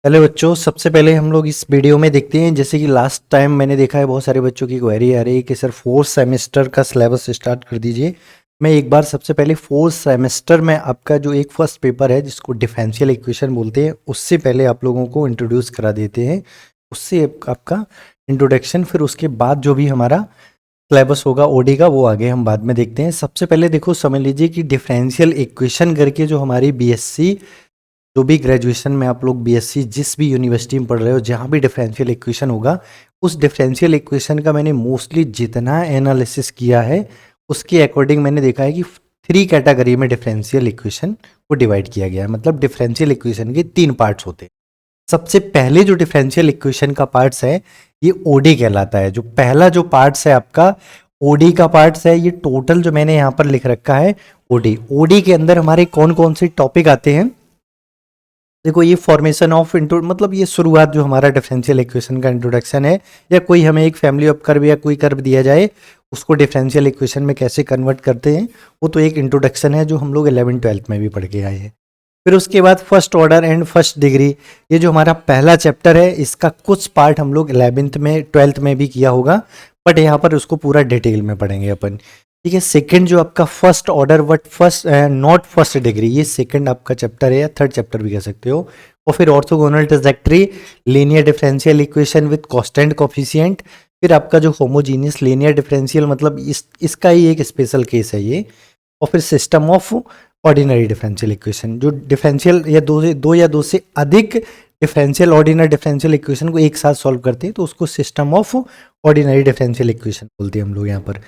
पहले बच्चों, सबसे पहले हम लोग इस वीडियो में देखते हैं। जैसे कि लास्ट टाइम मैंने देखा है बहुत सारे बच्चों की क्वेरी आ रही है कि सर फोर्थ सेमेस्टर का सिलेबस स्टार्ट कर दीजिए। मैं एक बार सबसे पहले फोर्थ सेमेस्टर में आपका जो एक फर्स्ट पेपर है जिसको डिफरेंशियल इक्वेशन बोलते हैं, उससे पहले आप लोगों को इंट्रोड्यूस करा देते हैं। उससे आपका इंट्रोडक्शन, फिर उसके बाद जो भी हमारा सिलेबस होगा ओडी का वो आगे हम बाद में देखते हैं। सबसे पहले देखो, समझ लीजिए कि डिफरेंशियल इक्वेशन करके जो हमारी बीएससी, जो भी ग्रेजुएशन में आप लोग बीएससी जिस भी यूनिवर्सिटी में पढ़ रहे हो, जहाँ भी डिफरेंशियल इक्वेशन होगा, उस डिफरेंशियल इक्वेशन का मैंने मोस्टली जितना एनालिसिस किया है उसके अकॉर्डिंग मैंने देखा है कि 3 कैटेगरी में डिफरेंशियल इक्वेशन को डिवाइड किया गया है। मतलब डिफरेंशियल इक्वेशन के 3 पार्ट्स होते हैं। सबसे पहले जो डिफरेंशियल इक्वेशन का पार्ट्स है ये ओडी कहलाता है। जो पहला जो पार्ट्स है आपका ओडी का पार्ट्स है, ये टोटल जो मैंने यहाँ पर लिख रखा है ओडी। ओडी के अंदर हमारे कौन कौन से टॉपिक आते हैं? देखो, ये फॉर्मेशन ऑफ इंटू मतलब ये शुरुआत जो हमारा डिफरेंशियल इक्वेशन का इंट्रोडक्शन है, या कोई हमें एक फैमिली ऑफ कर्व या कोई कर्व दिया जाए उसको डिफरेंशियल इक्वेशन में कैसे कन्वर्ट करते हैं, वो तो एक इंट्रोडक्शन है जो हम लोग 11th-12th में भी पढ़ के आए हैं। फिर उसके बाद first order and first degree, ये जो हमारा पहला चैप्टर है इसका कुछ पार्ट हम लोग 11th में 12th में भी किया होगा, बट यहाँ पर उसको पूरा डिटेल में पढ़ेंगे अपन। ठीक है। सेकंड जो आपका first order but first not first degree, ये सेकंड आपका चैप्टर है या थर्ड चैप्टर भी कह सकते हो। और फिर orthogonal trajectory, linear differential equation with constant coefficient. फिर आपका जो होमोजीनियस लीनियर डिफरेंशियल, मतलब इसका ही एक स्पेशल केस है ये। और फिर system of ordinary differential equation, जो डिफरेंशियल या दो से अधिक डिफरेंशियल ऑर्डिनरी डिफरेंशियल इक्वेशन को एक साथ सॉल्व करते हैं तो उसको system of ordinary differential equation बोलते हैं हम लोग यहाँ पर।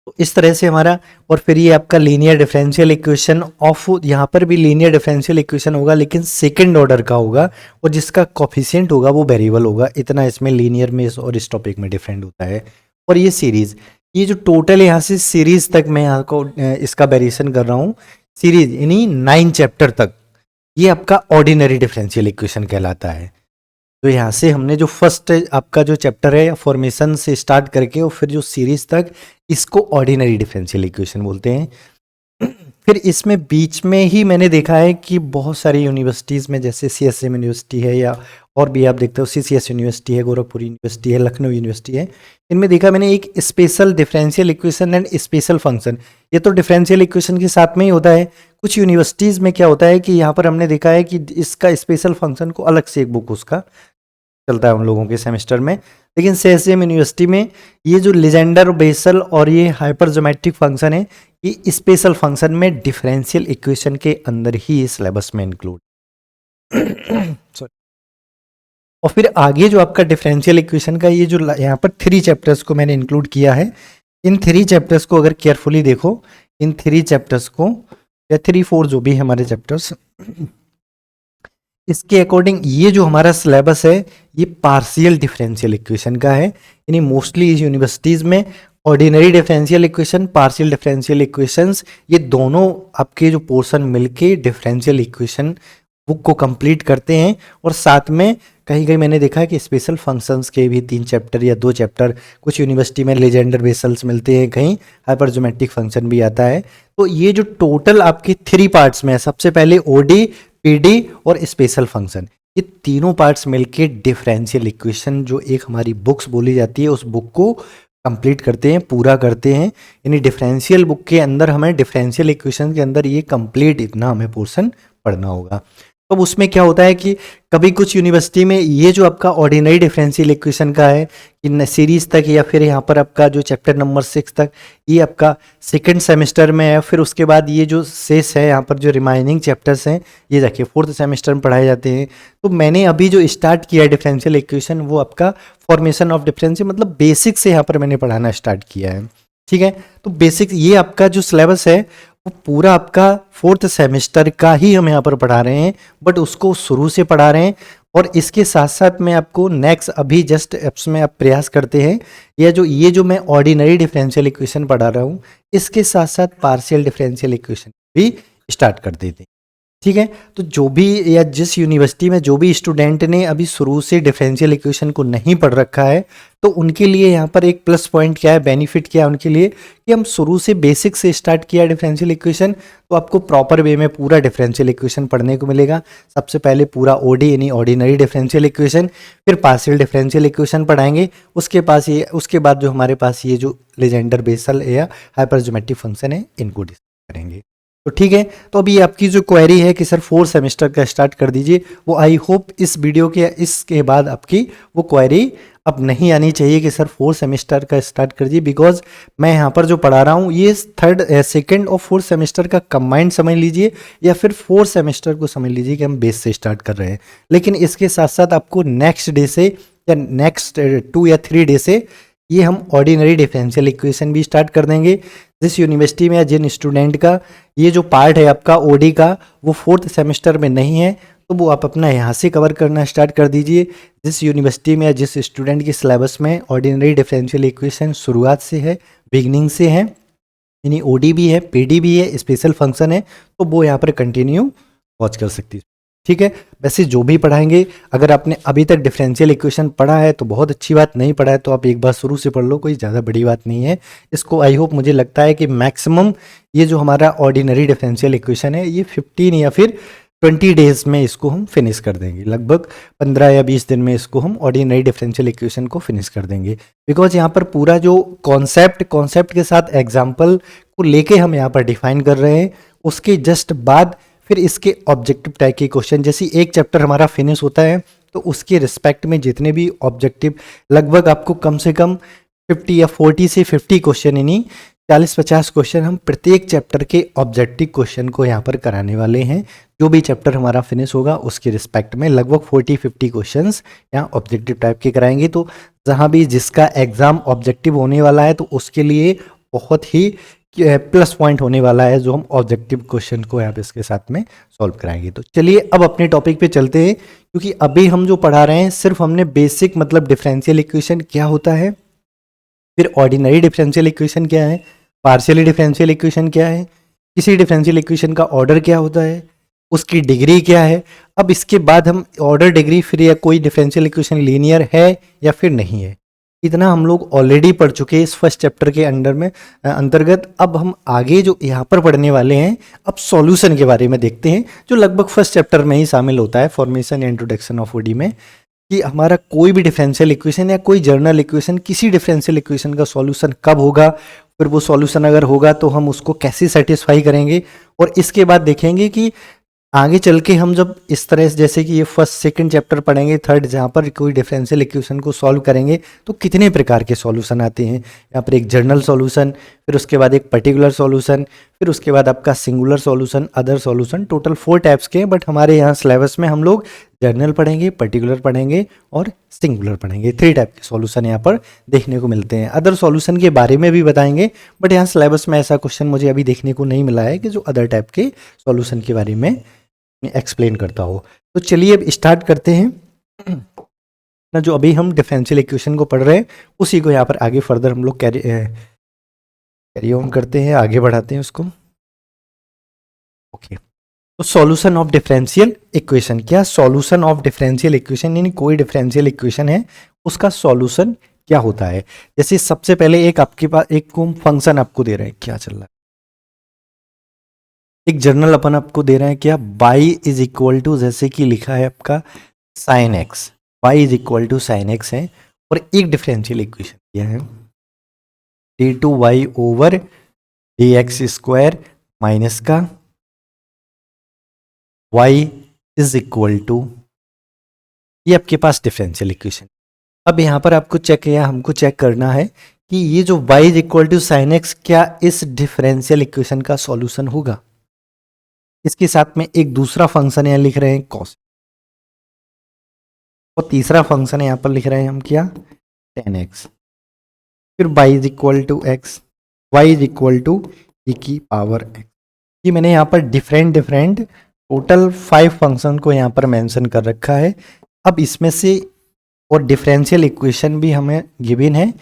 तो इस तरह से हमारा, और फिर ये आपका लीनियर डिफरेंशियल इक्वेशन ऑफ, यहाँ पर भी लीनियर डिफरेंशियल इक्वेशन होगा लेकिन सेकंड ऑर्डर का होगा और जिसका कोफिशिएंट होगा वो वेरिएबल होगा। इतना इसमें लीनियर में और इस टॉपिक में डिफरेंट होता है। और ये सीरीज, ये जो टोटल यहाँ से सीरीज तक मैं यहाँ को इसका वेरिएशन कर रहा हूँ, सीरीज यानी 9 चैप्टर तक, ये आपका ऑर्डिनरी डिफरेंशियल इक्वेशन कहलाता है। तो यहाँ से हमने जो फर्स्ट आपका जो चैप्टर है फॉर्मेशन से स्टार्ट करके और फिर जो सीरीज तक, इसको ऑर्डिनरी डिफरेंशियल इक्वेशन बोलते हैं। फिर इसमें बीच में ही मैंने देखा है कि बहुत सारी यूनिवर्सिटीज़ में, जैसे सीएसएम यूनिवर्सिटी है या और भी आप देखते हो सीसीएस यूनिवर्सिटी है, गोरखपुर यूनिवर्सिटी है, लखनऊ यूनिवर्सिटी है, इनमें देखा मैंने एक special differential equation and special function. ये तो डिफरेंशियल इक्वेशन के साथ में ही होता है। कुछ यूनिवर्सिटीज़ में क्या होता है कि यहाँ पर हमने देखा है कि इसका स्पेशल फंक्शन को अलग से एक बुक उसका चलता है उन लोगों के सेमेस्टर में। लेकिन सीएसएम यूनिवर्सिटी में ये जो लीजेंडर, बेसल और ये हाइपर ज्योमेट्रिक फंक्शन है, ये स्पेशल फंक्शन में डिफरेंशियल इक्वेशन के अंदर ही सिलेबस में इंक्लूड। सॉरी। और फिर आगे जो आपका डिफरेंशियल इक्वेशन का ये जो यहाँ पर 3 चैप्टर्स को मैंने इंक्लूड किया है, इन 3 चैप्टर्स को अगर केयरफुली देखो, इन 3 चैप्टर्स को या 3-4 जो भी हमारे चैप्टर्स, इसके अकॉर्डिंग ये जो हमारा सिलेबस है ये पार्शियल डिफरेंशियल इक्वेशन का है। यानी मोस्टली इस यूनिवर्सिटीज़ में ordinary differential equation, partial differential equations, ये दोनों आपके जो पोर्शन मिलके डिफरेंशियल इक्वेशन बुक को कंप्लीट करते हैं। और साथ में कहीं कहीं मैंने देखा है कि स्पेशल फंक्शंस के भी 3 चैप्टर या 2 चैप्टर, कुछ यूनिवर्सिटी में लेजेंडर बेसल्स मिलते हैं, कहीं हाइपरज्योमेट्रिक फंक्शन भी आता है। तो ये जो टोटल आपके 3 पार्ट्स में है, सबसे पहले ओडी, पीडी और स्पेशल फंक्शन, ये तीनों पार्ट्स मिलके डिफरेंशियल इक्वेशन जो एक हमारी बुक्स बोली जाती है उस बुक को कंप्लीट करते हैं, पूरा करते हैं। यानी डिफरेंशियल बुक के अंदर हमें डिफरेंशियल इक्वेशन के अंदर ये कंप्लीट इतना हमें पोर्शन पढ़ना होगा। तो उसमें क्या होता है कि कभी कुछ यूनिवर्सिटी में ये जो आपका ऑर्डिनरी डिफरेंशियल इक्वेशन का है कि सीरीज तक, या फिर यहाँ पर आपका जो चैप्टर नंबर 6 तक, ये आपका सेकंड सेमेस्टर में है। फिर उसके बाद ये जो शेष है यहाँ पर जो रिमाइनिंग चैप्टर्स हैं ये जाके 4th सेमेस्टर में पढ़ाए जाते हैं। तो मैंने अभी जो स्टार्ट किया है डिफरेंशियल इक्वेशन, वो आपका फॉर्मेशन ऑफ डिफरेंशियल, मतलब बेसिक से यहाँ पर मैंने पढ़ाना स्टार्ट किया है। ठीक है। तो बेसिक ये आपका जो सिलेबस है वो पूरा आपका 4th सेमेस्टर का ही हम यहाँ पर पढ़ा रहे हैं, बट उसको शुरू से पढ़ा रहे हैं। और इसके साथ साथ मैं आपको नेक्स्ट अभी जस्ट एप्स में आप प्रयास करते हैं, या जो ये जो मैं ऑर्डिनरी डिफरेंशियल इक्वेशन पढ़ा रहा हूँ, इसके साथ साथ पार्शियल डिफरेंशियल इक्वेशन भी स्टार्ट कर देते हैं। ठीक है। तो जो भी या जिस यूनिवर्सिटी में जो भी स्टूडेंट ने अभी शुरू से डिफरेंशियल इक्वेशन को नहीं पढ़ रखा है, तो उनके लिए यहाँ पर एक प्लस पॉइंट क्या है, बेनिफिट क्या है उनके लिए, कि हम शुरू से बेसिक से स्टार्ट किया डिफरेंशियल इक्वेशन, तो आपको प्रॉपर वे में पूरा डिफरेंशियल इक्वेशन पढ़ने को मिलेगा। सबसे पहले पूरा ओडी यानी ऑर्डिनरी डिफरेंशियल इक्वेशन, फिर पार्शियल डिफरेंशियल इक्वेशन पढ़ाएंगे, उसके बाद जो हमारे पास ये जो लेजेंडर बेसल या हाइपरज्योमेट्रिक फंक्शन है इनको डिस्कस करेंगे। तो ठीक है। तो अभी आपकी जो क्वेरी है कि सर 4 सेमेस्टर का स्टार्ट कर दीजिए, वो आई होप इस वीडियो के इसके बाद आपकी वो क्वेरी अब नहीं आनी चाहिए कि सर 4 सेमेस्टर का स्टार्ट कर दीजिए, बिकॉज मैं यहाँ पर जो पढ़ा रहा हूँ ये सेकंड और 4th सेमेस्टर का कंबाइंड समझ लीजिए, या फिर 4 सेमेस्टर को समझ लीजिए कि हम बेस से स्टार्ट कर रहे हैं। लेकिन इसके साथ साथ आपको नेक्स्ट डे से या नेक्स्ट 2 या 3 डे से ये हम ऑर्डिनरी डिफरेंशियल इक्वेशन भी स्टार्ट कर देंगे। जिस यूनिवर्सिटी में या जिन स्टूडेंट का ये जो पार्ट है आपका ओडी का वो 4th सेमेस्टर में नहीं है, तो वो आप अपना यहाँ से कवर करना स्टार्ट कर दीजिए। जिस यूनिवर्सिटी में या जिस स्टूडेंट के सिलेबस में ऑर्डिनरी डिफरेंशियल इक्वेशन शुरुआत से है, बिगनिंग से है, यानी ओडी भी है, पीडी भी है, स्पेशल फंक्शन है, तो वो यहाँ पर कंटिन्यू वॉच कर सकती है। ठीक है। वैसे जो भी पढ़ाएंगे, अगर आपने अभी तक डिफरेंशियल इक्वेशन पढ़ा है तो बहुत अच्छी बात, नहीं पढ़ा है तो आप एक बार शुरू से पढ़ लो, कोई ज़्यादा बड़ी बात नहीं है। इसको आई होप मुझे लगता है कि मैक्सिमम ये जो हमारा ऑर्डिनरी डिफरेंशियल इक्वेशन है ये 15 या फिर 20 डेज में इसको हम फिनिश कर देंगे। लगभग 15 या 20 दिन में इसको हम ऑर्डिनरी डिफरेंशियल इक्वेशन को फिनिश कर देंगे, बिकॉज यहाँ पर पूरा जो कॉन्सेप्ट के साथ एग्जाम्पल को लेके हम यहाँ पर डिफाइन कर रहे हैं। उसके जस्ट बाद फिर इसके ऑब्जेक्टिव टाइप के क्वेश्चन, जैसे एक चैप्टर हमारा फिनिश होता है तो उसके रिस्पेक्ट में जितने भी ऑब्जेक्टिव, लगभग आपको कम से कम 50 या 40 से 50 क्वेश्चन, यानी 40-50 क्वेश्चन हम प्रत्येक चैप्टर के ऑब्जेक्टिव क्वेश्चन को यहाँ पर कराने वाले हैं। जो भी चैप्टर हमारा फिनिश होगा उसके रिस्पेक्ट में लगभग 40-50 क्वेश्चंस यहाँ ऑब्जेक्टिव टाइप के कराएंगे। तो जहाँ भी जिसका एग्जाम ऑब्जेक्टिव होने वाला है तो उसके लिए बहुत ही प्लस पॉइंट होने वाला है, जो हम ऑब्जेक्टिव क्वेश्चन को यहाँ पे इसके साथ में सॉल्व कराएंगे। तो चलिए अब अपने टॉपिक पे चलते हैं, क्योंकि अभी हम जो पढ़ा रहे हैं सिर्फ हमने बेसिक मतलब डिफरेंशियल इक्वेशन क्या होता है, फिर ऑर्डिनरी डिफरेंशियल इक्वेशन क्या है, पार्शियली डिफरेंशियल इक्वेशन क्या है, किसी डिफरेंशियल इक्वेशन का ऑर्डर क्या होता है, उसकी डिग्री क्या है। अब इसके बाद हम ऑर्डर, डिग्री, फिर या कोई डिफरेंशियल इक्वेशन लीनियर है या फिर नहीं है, इतना हम लोग ऑलरेडी पढ़ चुके हैं इस फर्स्ट चैप्टर के अंतर्गत। अब हम आगे जो यहाँ पर पढ़ने वाले हैं, अब सॉल्यूशन के बारे में देखते हैं, जो लगभग फर्स्ट चैप्टर में ही शामिल होता है, फॉर्मेशन या इंट्रोडक्शन ऑफ ओडी में, कि हमारा कोई भी डिफरेंशियल इक्वेशन या कोई जर्नल इक्वेशन, किसी डिफरेंशियल इक्वेशन का सॉल्यूशन कब होगा, फिर वो सॉल्यूशन अगर होगा तो हम उसको कैसे सेटिस्फाई करेंगे, और इसके बाद देखेंगे कि आगे चल के हम जब इस तरह से, जैसे कि ये फर्स्ट सेकंड चैप्टर पढ़ेंगे, थर्ड जहाँ पर कोई डिफरेंशियल इक्वेशन को सॉल्व करेंगे तो कितने प्रकार के सॉल्यूशन आते हैं। यहाँ पर एक जर्नल सॉल्यूशन, फिर उसके बाद एक पर्टिकुलर सॉल्यूशन, फिर उसके बाद आपका singular solution, other solution, total 4 types के हैं। बट हमारे यहाँ सिलेबस में हम लोग जर्नल पढ़ेंगे, पर्टिकुलर पढ़ेंगे और सिंगुलर पढ़ेंगे। 3 टाइप के सॉल्यूशन यहाँ पर देखने को मिलते हैं। अदर सॉल्यूशन के बारे में भी बताएंगे, बट यहाँ सिलेबस में ऐसा क्वेश्चन मुझे अभी देखने को नहीं मिला है कि जो अदर टाइप के सॉल्यूशन के बारे में एक्सप्लेन करता हो। तो चलिए अब स्टार्ट करते हैं ना, जो अभी हम डिफरेंशियल इक्वेशन को पढ़ रहे हैं उसी को यहाँ पर आगे फर्दर हम लोग कैरी ऑन करते हैं, आगे बढ़ाते हैं उसको। ओके। तो सॉल्यूशन ऑफ डिफरेंशियल इक्वेशन, क्या सॉल्यूशन ऑफ डिफरेंशियल इक्वेशन, यानी कोई डिफरेंशियल इक्वेशन है उसका सॉल्यूशन क्या होता है। जैसे सबसे पहले एक आपके पास एक फंक्शन आपको दे रहे हैं, क्या चल रहा है, एक जर्नल अपन आपको दे रहे हैं क्या, y इज इक्वल टू, जैसे कि लिखा है आपका sine x, y is equal to sine x है, और एक डिफरेंशियल इक्वेशन दिया है d2y over dx square minus का y इज इक्वल टू, ये आपके पास डिफरेंशियल इक्वेशन। अब यहाँ पर आपको हमको चेक करना है कि ये जो y is equal to sine x क्या इस डिफरेंशियल इक्वेशन का सॉल्यूशन होगा। इसके साथ में एक दूसरा फंक्शन यहाँ लिख रहे हैं कॉस, और तीसरा फंक्शन यहाँ पर लिख रहे हैं हम क्या, tan x, फिर y is equal to x, y is equal to e की पावर x। ये मैंने यहाँ पर डिफरेंट टोटल 5 फंक्शन को यहाँ पर मेंशन कर रखा है। अब इसमें से और डिफरेंशियल इक्वेशन भी हमें गिवन है,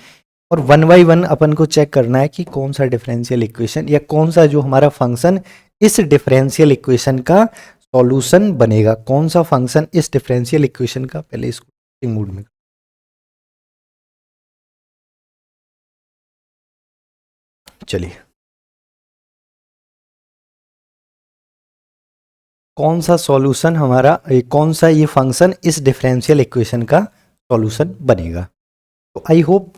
और 1 बाई 1 अपन को चेक करना है कि कौन सा डिफरेंशियल इक्वेशन या कौन सा जो हमारा फंक्शन इस डिफरेंशियल इक्वेशन का सॉल्यूशन बनेगा। कौन सा फंक्शन इस डिफरेंशियल इक्वेशन का, पहले इसको मूड में, चलिए कौन सा सॉल्यूशन हमारा, कौन सा ये फंक्शन इस डिफरेंशियल इक्वेशन का सॉल्यूशन बनेगा। तो आई होप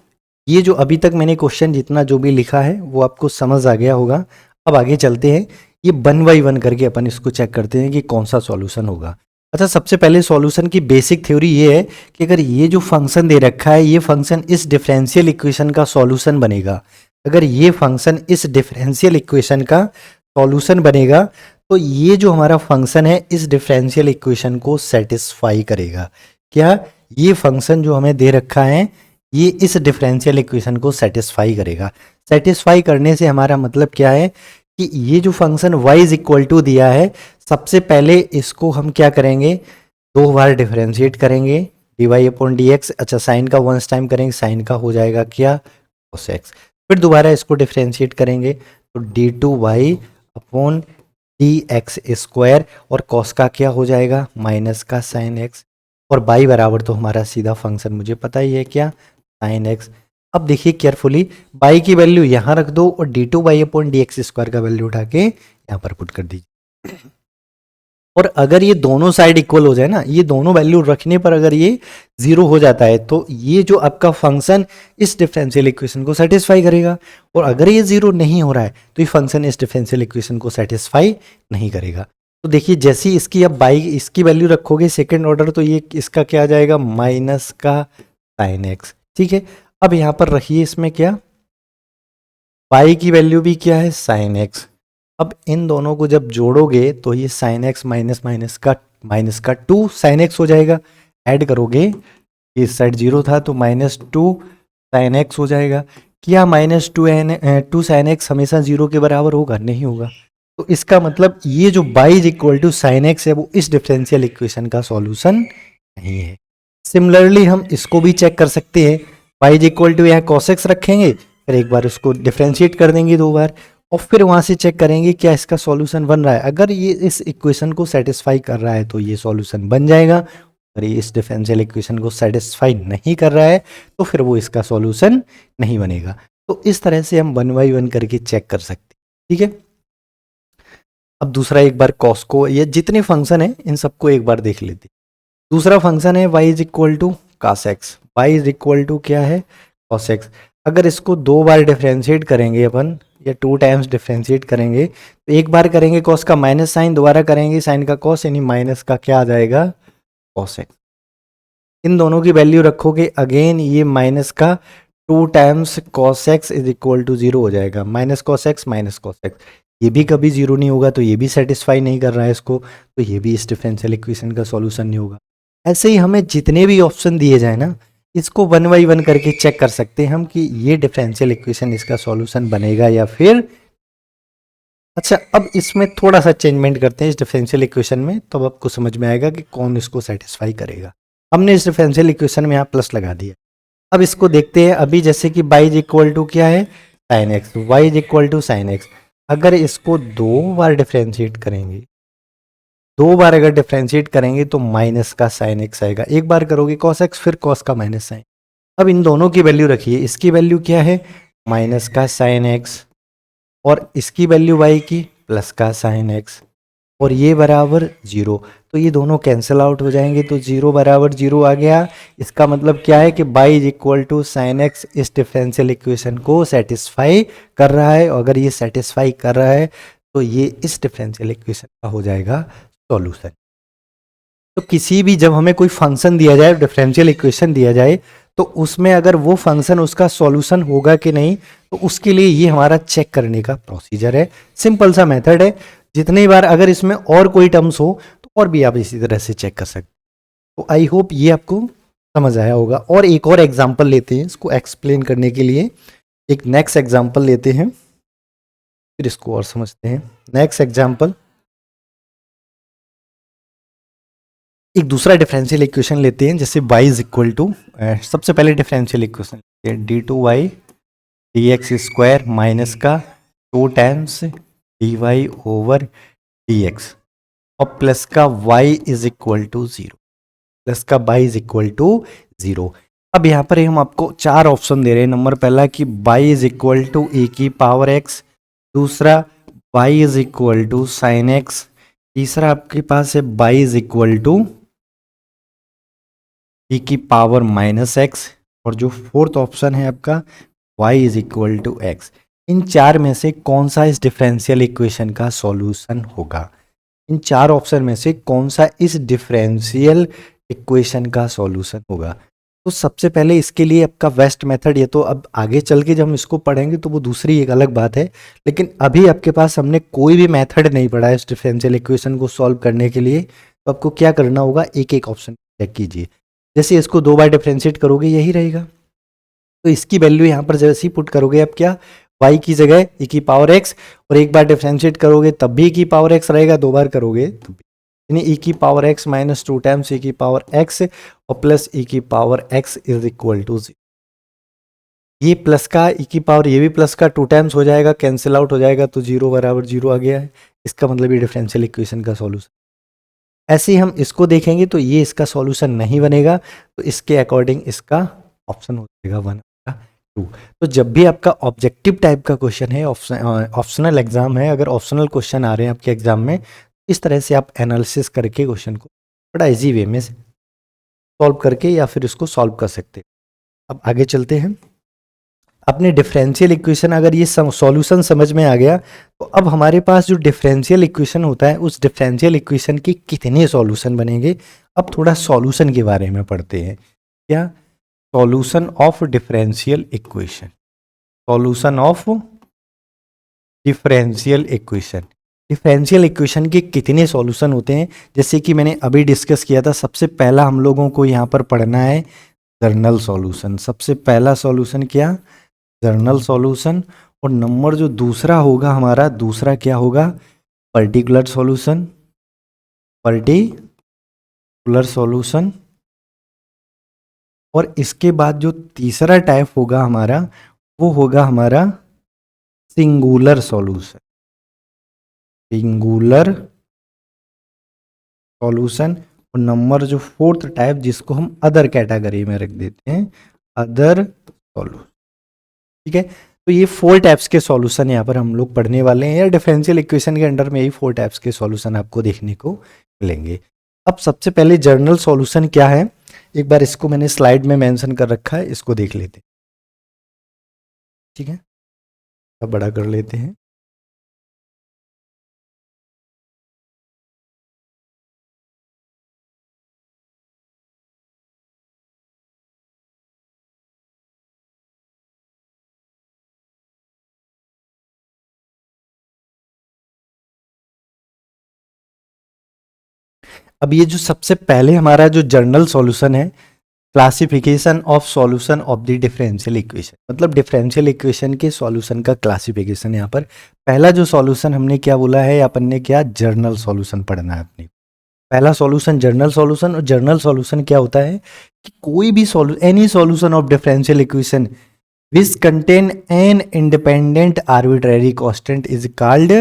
ये जो अभी तक मैंने क्वेश्चन जितना जो भी लिखा है वो आपको समझ आ गया होगा। अब आगे चलते हैं, ये 1 बाई 1 करके अपन इसको चेक करते हैं कि कौन सा सॉल्यूशन होगा। अच्छा, सबसे पहले सॉल्यूशन की बेसिक थ्योरी ये है कि अगर ये जो फंक्शन दे रखा है ये फंक्शन इस डिफरेंशियल इक्वेशन का सॉल्यूशन बनेगा, अगर ये फंक्शन इस डिफरेंशियल इक्वेशन का सॉल्यूशन बनेगा तो ये जो हमारा फंक्शन है इस डिफरेंशियल इक्वेशन को सेटिस्फाई करेगा। क्या ये फंक्शन जो हमें दे रखा है ये इस डिफरेंशियल इक्वेशन को सेटिस्फाई करेगा। सेटिस्फाई करने से हमारा मतलब क्या है कि ये जो function y is equal to दिया है, सबसे पहले इसको हम क्या करेंगे, 2 बार डिफरेंशिएट करेंगे dy अपॉन dx। अच्छा, साइन का वंस टाइम करेंगे, साइन का हो जाएगा क्या, cos x। फिर दोबारा इसको डिफरेंशिएट करेंगे तो d2y अपॉन dx स्क्वायर, और cos का क्या हो जाएगा, माइनस का साइन x, और y बराबर तो हमारा सीधा फंक्शन मुझे पता ही है क्या, साइन x। अब देखिए केयरफुली, y की वैल्यू यहाँ रख दो और d2y अपॉन dx स्क्वायर का वैल्यू उठा के यहाँ पर पुट कर दीजिए। और अगर ये दोनों साइड इक्वल हो जाए ना, ये दोनों वैल्यू रखने पर अगर ये 0 हो जाता है तो ये जो आपका फंक्शन इस डिफरेंशियल इक्वेशन को सेटिस्फाई करेगा, और अगर ये 0 नहीं हो रहा है तो ये फंक्शन इस डिफरेंशियल इक्वेशन को सेटिस्फाई नहीं करेगा। तो देखिए जैसी इसकी अब इसकी वैल्यू रखोगे सेकेंड ऑर्डर, तो ये इसका क्या आ जाएगा, माइनस का साइन एक्स। ठीक है, अब यहाँ पर रखिए इसमें क्या, y की वैल्यू भी क्या है, साइन एक्स। अब इन दोनों को जब जोड़ोगे तो ये साइन एक्स माइनस माइनस का 2 साइन एक्स हो जाएगा। ऐड करोगे, इस साइड 0 था तो -2 साइन एक्स हो जाएगा। क्या -2 साइन एक्स हमेशा 0 के बराबर होगा, नहीं होगा। तो इसका मतलब ये जो y is equal to sine x है वो इस डिफरेंशियल इक्वेशन का सॉल्यूशन नहीं है। सिमिलरली हम इसको भी चेक कर सकते हैं, y इज इक्वल टू यहाँ cos x रखेंगे, फिर एक बार उसको डिफरेंशिएट कर देंगे 2 बार, और फिर वहां से चेक करेंगे क्या इसका सॉल्यूशन बन रहा है। अगर ये इस इक्वेशन को सेटिस्फाई कर रहा है तो ये सॉल्यूशन बन जाएगा, अगर ये इस डिफरेंशियल इक्वेशन को सेटिस्फाई नहीं कर रहा है तो फिर वो इसका सॉल्यूशन नहीं बनेगा। तो इस तरह से हम 1 बाई 1 करके चेक कर सकते हैं। ठीक है, अब दूसरा एक बार कॉस को, ये जितने फंक्शन है इन सबको एक बार देख लेते हैं। दूसरा फंक्शन है y is equal to cos x, y is equal to क्या है, कॉस एक्स। अगर इसको 2 बार डिफरेंशिएट करेंगे अपन, या 2 टाइम्स डिफरेंशिएट करेंगे, तो एक बार करेंगे कॉस का माइनस साइन, दोबारा करेंगे साइन का कॉस, यानी माइनस का क्या आ जाएगा, कॉस एक्स। इन दोनों की वैल्यू रखोगे, अगेन ये माइनस का 2 times cos x is equal to 0 हो जाएगा, माइनस कॉस एक्स। ये भी कभी 0 नहीं होगा तो ये भी सेटिस्फाई नहीं कर रहा है इसको, तो ये भी इस डिफरेंशियल इक्वेशन का सॉल्यूशन नहीं होगा। ऐसे ही हमें जितने भी ऑप्शन दिए जाए ना, इसको 1 बाई 1 करके चेक कर सकते हैं हम कि ये डिफरेंशियल इक्वेशन इसका सॉल्यूशन बनेगा या फिर। अच्छा, अब इसमें थोड़ा सा चेंजमेंट करते हैं इस डिफरेंशियल इक्वेशन में, तो अब आपको समझ में आएगा कि कौन इसको सेटिस्फाई करेगा। हमने इस डिफरेंशियल इक्वेशन में यहाँ प्लस लगा दिया। अब इसको देखते हैं, अभी जैसे कि y इज इक्वल टू क्या है, sine x, y is equal to sine x. अगर इसको 2 बार डिफरेंशिएट करेंगे, 2 बार अगर डिफरेंशिएट करेंगे तो माइनस का साइन एक्स आएगा। एक बार करोगे कॉस एक्स, फिर कॉस का माइनस साइन। अब इन दोनों की वैल्यू रखिए, इसकी वैल्यू क्या है, माइनस का साइन एक्स, और इसकी वैल्यू y की प्लस का साइन एक्स, और ये बराबर 0। तो ये दोनों कैंसिल आउट हो जाएंगे, तो 0 बराबर 0 आ गया। इसका मतलब क्या है कि y is equal to sine x इस डिफरेंशियल इक्वेशन को सेटिस्फाई कर रहा है, और अगर ये सेटिस्फाई कर रहा है तो ये इस डिफरेंशियल इक्वेशन का हो जाएगा सॉल्यूशन। तो किसी भी, जब हमें कोई फंक्शन दिया जाए, डिफरेंशियल इक्वेशन दिया जाए, तो उसमें अगर वो फंक्शन उसका सॉल्यूशन होगा कि नहीं, तो उसके लिए ये हमारा चेक करने का प्रोसीजर है। सिंपल सा मेथड है। जितनी बार अगर इसमें और कोई टर्म्स हो तो और भी आप इसी तरह से चेक कर सकते। तो आई होप ये आपको समझ आया होगा। और एक और एग्जाम्पल लेते हैं इसको एक्सप्लेन करने के लिए। एक नेक्स्ट एग्जाम्पल लेते हैं, फिर इसको और समझते हैं। नेक्स्ट एग्जाम्पल, एक दूसरा डिफरेंशियल इक्वेशन लेते हैं, जैसे y इज इक्वल टू, सबसे पहले डिफरेंशियल इक्वेशन लेते हैं, d2y dx स्क्वायर माइनस का 2 टाइम्स dy ओवर dx। और प्लस का y is equal to 0, plus का y इज इक्वल टू 0। अब यहाँ पर हम आपको चार ऑप्शन दे रहे हैं। नंबर पहला कि y is equal to e की पावर x, दूसरा y is equal to sine x, तीसरा आपके पास है y is equal to e की पावर माइनस x, और जो फोर्थ ऑप्शन है आपका y is equal to x। इन चार में से कौन सा इस डिफरेंशियल इक्वेशन का सॉल्यूशन होगा? इन चार ऑप्शन में से कौन सा इस डिफरेंशियल इक्वेशन का सॉल्यूशन होगा? तो सबसे पहले इसके लिए आपका बेस्ट मेथड, ये तो अब आगे चल के जब हम इसको पढ़ेंगे तो वो दूसरी एक अलग बात है, लेकिन अभी आपके पास हमने कोई भी मेथड नहीं पढ़ा है इस डिफरेंशियल इक्वेशन को सॉल्व करने के लिए। तो आपको क्या करना होगा, एक एक ऑप्शन चेक कीजिए। जैसे इसको 2 बार डिफरेंशिएट करोगे यही रहेगा, तो इसकी वैल्यू यहाँ पर जैसे ही पुट करोगे आप क्या, y की जगह e की पावर x, और एक बार डिफरेंशिएट करोगे तब भी e की पावर x रहेगा, 2 बार करोगे तो यानी e की power x minus 2 times e की पावर x और प्लस e की power x is equal to 0। ये प्लस का e की पावर, ये भी प्लस का 2 टाइम्स हो जाएगा, कैंसिल आउट हो जाएगा, तो 0 बराबर 0 आ गया है। इसका मतलब ये डिफरेंशियल इक्वेशन का सॉल्यूशन। ऐसे ही हम इसको देखेंगे तो ये इसका सॉल्यूशन नहीं बनेगा, तो इसके अकॉर्डिंग इसका ऑप्शन हो जाएगा 1 2। तो जब भी आपका ऑब्जेक्टिव टाइप का क्वेश्चन है, ऑप्शनल एग्जाम है, अगर ऑप्शनल क्वेश्चन आ रहे हैं आपके एग्जाम में, इस तरह से आप एनालिसिस करके क्वेश्चन को बड़ा इजी वे में सॉल्व करके या फिर इसको सॉल्व कर सकते हैं। अब आगे चलते हैं। अपने डिफरेंशियल इक्वेशन, अगर ये सॉल्यूशन समझ में आ गया, तो अब हमारे पास जो डिफरेंशियल इक्वेशन होता है उस डिफरेंशियल इक्वेशन के कितने सॉल्यूशन बनेंगे। अब थोड़ा सॉल्यूशन के बारे में पढ़ते हैं। क्या? Solution of differential equation, solution of differential equation. Differential equation के कितने सॉल्यूशन होते हैं, जैसे कि मैंने अभी डिस्कस किया था। सबसे पहला हम लोगों को यहाँ पर पढ़ना है जर्नल सॉल्यूशन। सबसे पहला सॉल्यूशन क्या? Journal solution. और नंबर जो दूसरा होगा हमारा, दूसरा क्या होगा? Particular solution, particular solution. और इसके बाद जो तीसरा टाइप होगा हमारा, वो होगा हमारा सिंगुलर सॉल्यूशन, सिंगुलर सॉल्यूशन। और नंबर जो फोर्थ टाइप, जिसको हम अदर कैटेगरी में रख देते हैं, अदर सॉल्यूशन। ठीक है, तो ये 4 टाइप्स के सॉल्यूशन यहाँ पर हम लोग पढ़ने वाले हैं, या डिफरेंशियल इक्वेशन के अंडर में यही 4 टाइप्स के सॉल्यूशन आपको देखने को मिलेंगे। अब सबसे पहले जर्नल सॉल्यूशन क्या है, एक बार इसको मैंने स्लाइड में मेंशन कर रखा है, इसको देख लेते हैं। ठीक है, अब बड़ा कर लेते हैं। अब ये जो सबसे पहले हमारा जो जर्नल सॉल्यूशन है, classification of solution of the differential equation, मतलब डिफरेंशियल इक्वेशन के सॉल्यूशन का क्लासिफिकेशन। यहाँ पर पहला जो सॉल्यूशन हमने क्या बोला है, अपन ने क्या, जर्नल सॉल्यूशन पढ़ना है अपने। पहला सॉल्यूशन जर्नल सॉल्यूशन। और जर्नल सॉल्यूशन क्या होता है कि कोई भी any solution of differential equation which contain an independent arbitrary constant is called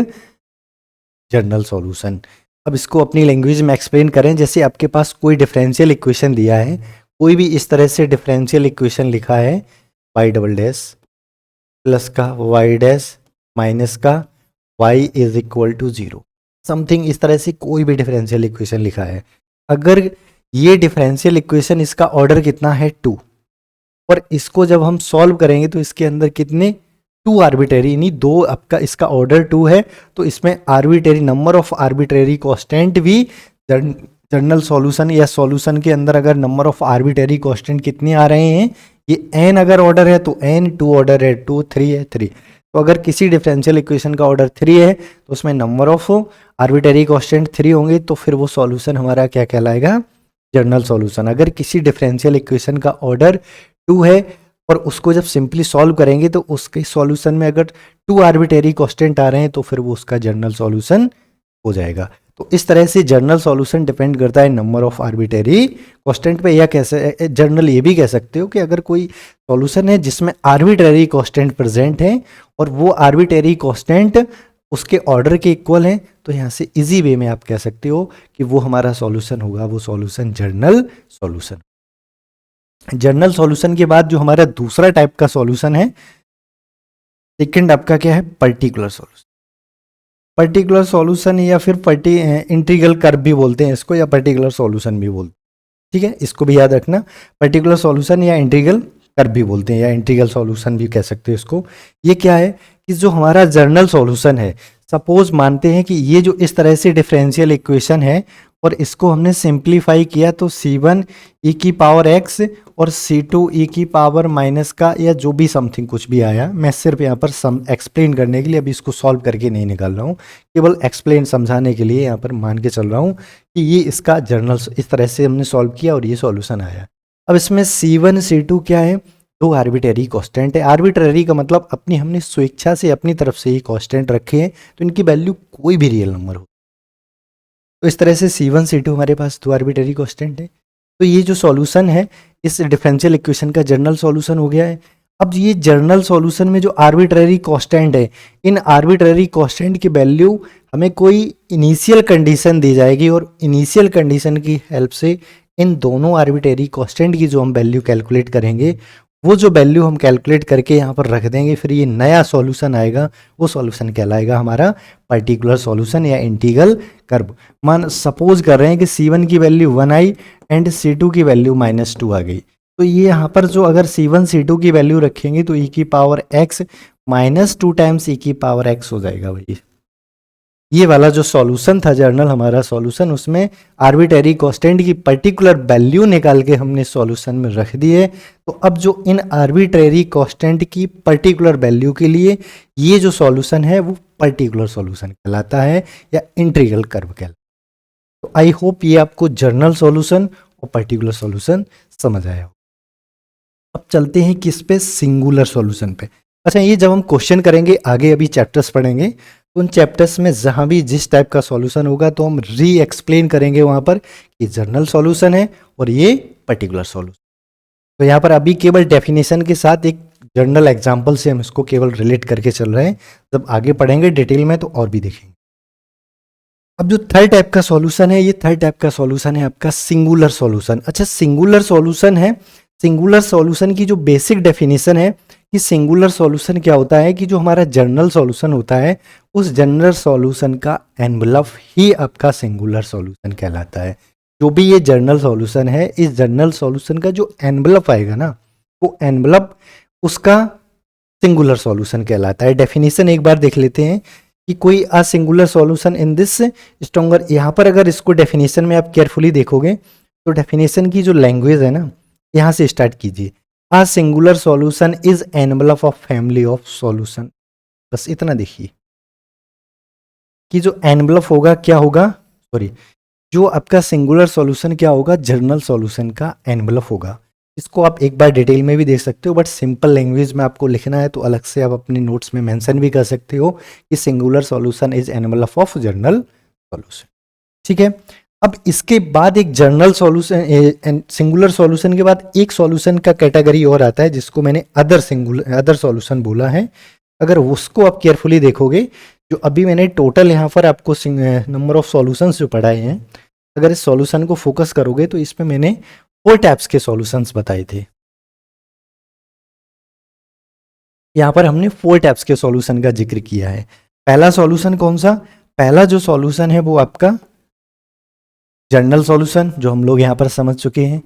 journal solution. अब इसको अपनी लैंग्वेज में एक्सप्लेन करें। जैसे आपके पास कोई डिफरेंशियल इक्वेशन दिया है, कोई भी इस तरह से डिफरेंशियल इक्वेशन लिखा है, y डबल डैश प्लस का y डैश माइनस का y is equal to 0, something इस तरह से कोई भी डिफरेंशियल इक्वेशन लिखा है। अगर ये डिफरेंशियल इक्वेशन, इसका ऑर्डर कितना है 2, और इसको जब हम सॉल्व करेंगे तो इसके अंदर कितने, 2 आर्बिट्रेरी, यानी 2, आपका इसका ऑर्डर 2 है, तो इसमें arbitrary number of arbitrary constant भी जर्नल सॉल्यूशन या सॉल्यूशन के अंदर अगर नंबर ऑफ आर्बिट्रेरी कांस्टेंट कितने आ रहे हैं, ये n अगर ऑर्डर है तो n, 2 ऑर्डर है 2, 3 है 3। तो अगर किसी डिफरेंशियल इक्वेशन का ऑर्डर 3 है तो उसमें नंबर ऑफ आर्बिट्रेरी कांस्टेंट 3 होंगे, तो फिर वो सॉल्यूशन हमारा क्या कहलाएगा, जर्नल सॉल्यूशन। अगर किसी डिफरेंशियल इक्वेशन का ऑर्डर 2 है और उसको जब सिंपली सॉल्व करेंगे तो उसके सॉल्यूशन में अगर 2 आर्बिट्रेरी कांस्टेंट आ रहे हैं तो फिर वो उसका जर्नल सॉल्यूशन हो जाएगा। तो इस तरह से जर्नल सॉल्यूशन डिपेंड करता है नंबर ऑफ आर्बिट्रेरी कांस्टेंट पे, या कैसे जर्नल ये भी कह सकते हो कि अगर कोई सॉल्यूशन है जिसमें आर्बिट्रेरी कांस्टेंट प्रेजेंट है और वो आर्बिट्रेरी कांस्टेंट उसके ऑर्डर के इक्वल हैं, तो यहाँ से इजी वे में आप कह सकते हो कि वो हमारा सॉल्यूशन होगा, वो solution journal solution. Journal solution के बाद जो हमारा दूसरा टाइप का सॉल्यूशन है, सेकंड आपका क्या है, पर्टिकुलर सॉल्यूशन। पर्टिकुलर सॉल्यूशन या फिर इंटीग्रल कर्व भी बोलते हैं इसको, या पर्टिकुलर सॉल्यूशन भी बोलते हैं, ठीक है, इसको भी याद रखना। पर्टिकुलर सॉल्यूशन या इंटीग्रल कर्व भी बोलते हैं, या इंटीग्रल सॉल्यूशन भी कह सकते हैं इसको। ये क्या है कि जो हमारा जर्नल सॉल्यूशन है, सपोज मानते हैं कि ये जो इस तरह से डिफरेंशियल इक्वेशन है और इसको हमने सिंप्लीफाई किया, तो c1 e की पावर x और c2 e की पावर माइनस का, या जो भी समथिंग कुछ भी आया, मैं सिर्फ यहाँ पर सम एक्सप्लेन करने के लिए, अभी इसको सॉल्व करके नहीं निकाल रहा हूँ, केवल एक्सप्लेन समझाने के लिए यहाँ पर मान के चल रहा हूँ कि ये इसका जर्नल इस तरह से हमने सॉल्व किया और ये सॉल्यूशन आया। अब इसमें c1 c2 क्या है, दो आर्बिट्रेरी कांस्टेंट है। आर्बिट्रेरी का मतलब अपनी हमने स्वेच्छा से अपनी तरफ से ही कांस्टेंट रखे हैं, तो इनकी वैल्यू कोई भी रियल नंबर हो। तो इस तरह से c1 c2 हमारे पास दो आर्बिट्रेरी कांस्टेंट है। तो ये जो सॉल्यूशन है इस डिफरेंशियल इक्वेशन का जर्नल सॉल्यूशन हो गया है। अब ये जर्नल सॉल्यूशन में जो आर्बिट्रेरी कांस्टेंट है, इन आर्बिट्रेरी कांस्टेंट की वैल्यू हमें कोई इनिशियल कंडीशन दी जाएगी, और इनिशियल कंडीशन की हेल्प से इन दोनों आर्बिट्रेरी कांस्टेंट की जो हम वैल्यू कैलकुलेट करेंगे, वो जो वैल्यू हम कैलकुलेट करके यहाँ पर रख देंगे, फिर ये नया सॉल्यूशन आएगा, वो सॉल्यूशन कहलाएगा हमारा पर्टिकुलर सॉल्यूशन या इंटीग्रल कर्व। मान सपोज कर रहे हैं कि c1 की वैल्यू 1 आई एंड c2 की वैल्यू -2 आ गई, तो ये यहाँ पर जो अगर c1 c2 की वैल्यू रखेंगे तो e की पावर x -2 टाइम्स e की पावर x हो जाएगा भाई। ये वाला जो सॉल्यूशन था जर्नल हमारा सॉल्यूशन, उसमें आर्बिट्रेरी कांस्टेंट की पर्टिकुलर वैल्यू निकाल के हमने सॉल्यूशन में रख दी है। तो अब जो इन आर्बिट्रेरी कांस्टेंट की पर्टिकुलर वैल्यू के लिए ये जो सॉल्यूशन है वो पर्टिकुलर सॉल्यूशन कहलाता है, या इंटीग्रल कर्व कहलाता है। तो आई होप ये आपको जर्नल सॉल्यूशन और पर्टिकुलर सॉल्यूशन समझ आया हो। अब चलते हैं किस पे, सिंगुलर सॉल्यूशन पे। अच्छा, ये जब हम क्वेश्चन करेंगे आगे, अभी चैप्टर्स पढ़ेंगे, उन चैप्टर्स में जहाँ भी जिस टाइप का सॉल्यूशन होगा तो हम री एक्सप्लेन करेंगे वहाँ पर कि जर्नल सॉल्यूशन है और ये पर्टिकुलर सॉल्यूशन। तो यहाँ पर अभी केवल डेफिनेशन के साथ एक जर्नल एग्जांपल से हम इसको केवल रिलेट करके चल रहे हैं, जब आगे पढ़ेंगे डिटेल में तो और भी देखेंगे। अब जो थर्ड टाइप का सॉल्यूशन है, ये थर्ड टाइप का सॉल्यूशन है आपका सिंगुलर सॉल्यूशन। अच्छा, सिंगुलर सॉल्यूशन है, सिंगुलर सॉल्यूशन की जो बेसिक डेफिनेशन है कि सिंगुलर सॉल्यूशन क्या होता है कि जो हमारा जनरल सॉल्यूशन होता है, उस जनरल सॉल्यूशन का एनवलप ही आपका सिंगुलर सॉल्यूशन कहलाता है। जो भी ये जनरल सॉल्यूशन है, इस जनरल सॉल्यूशन का जो एनवलप आएगा ना, वो एनवलप उसका सिंगुलर सॉल्यूशन कहलाता है। डेफिनेशन एक बार देख लेते हैं कि कोई a singular solution in this stronger. यहाँ पर अगर इसको डेफिनेशन में आप केयरफुली देखोगे तो डेफिनेशन की जो लैंग्वेज है ना, यहाँ से स्टार्ट कीजिए। A singular solution is envelope of family of solution. बस इतना देखिए कि जो एनवलप होगा क्या होगा, सॉरी, जो आपका सिंगुलर सॉल्यूशन क्या होगा, जर्नल सॉल्यूशन का एनवलप होगा। इसको आप एक बार डिटेल में भी देख सकते हो, बट सिंपल लैंग्वेज में आपको लिखना है तो अलग से आप अपने नोट्स में मेंशन भी कर सकते हो कि singular solution is envelope of journal solution. ठीक है, अब इसके बाद एक जर्नल सॉल्यूशन, सिंगुलर सॉल्यूशन के बाद एक सॉल्यूशन का कैटेगरी और आता है जिसको मैंने अदर सॉल्यूशन बोला है। अगर उसको आप केयरफुली देखोगे, जो अभी मैंने टोटल यहाँ पर आपको नंबर ऑफ सॉल्यूशंस जो पढ़ाए हैं, अगर इस सॉल्यूशन को फोकस करोगे तो इसमें मैंने 4 टाइप्स के सॉल्यूशंस बताए थे। यहाँ पर हमने 4 टाइप्स के सॉल्यूशन का जिक्र किया है। पहला सॉल्यूशन कौन सा, पहला जो सॉल्यूशन है वो आपका जनरल सॉल्यूशन, जो हम लोग यहाँ पर समझ चुके हैं।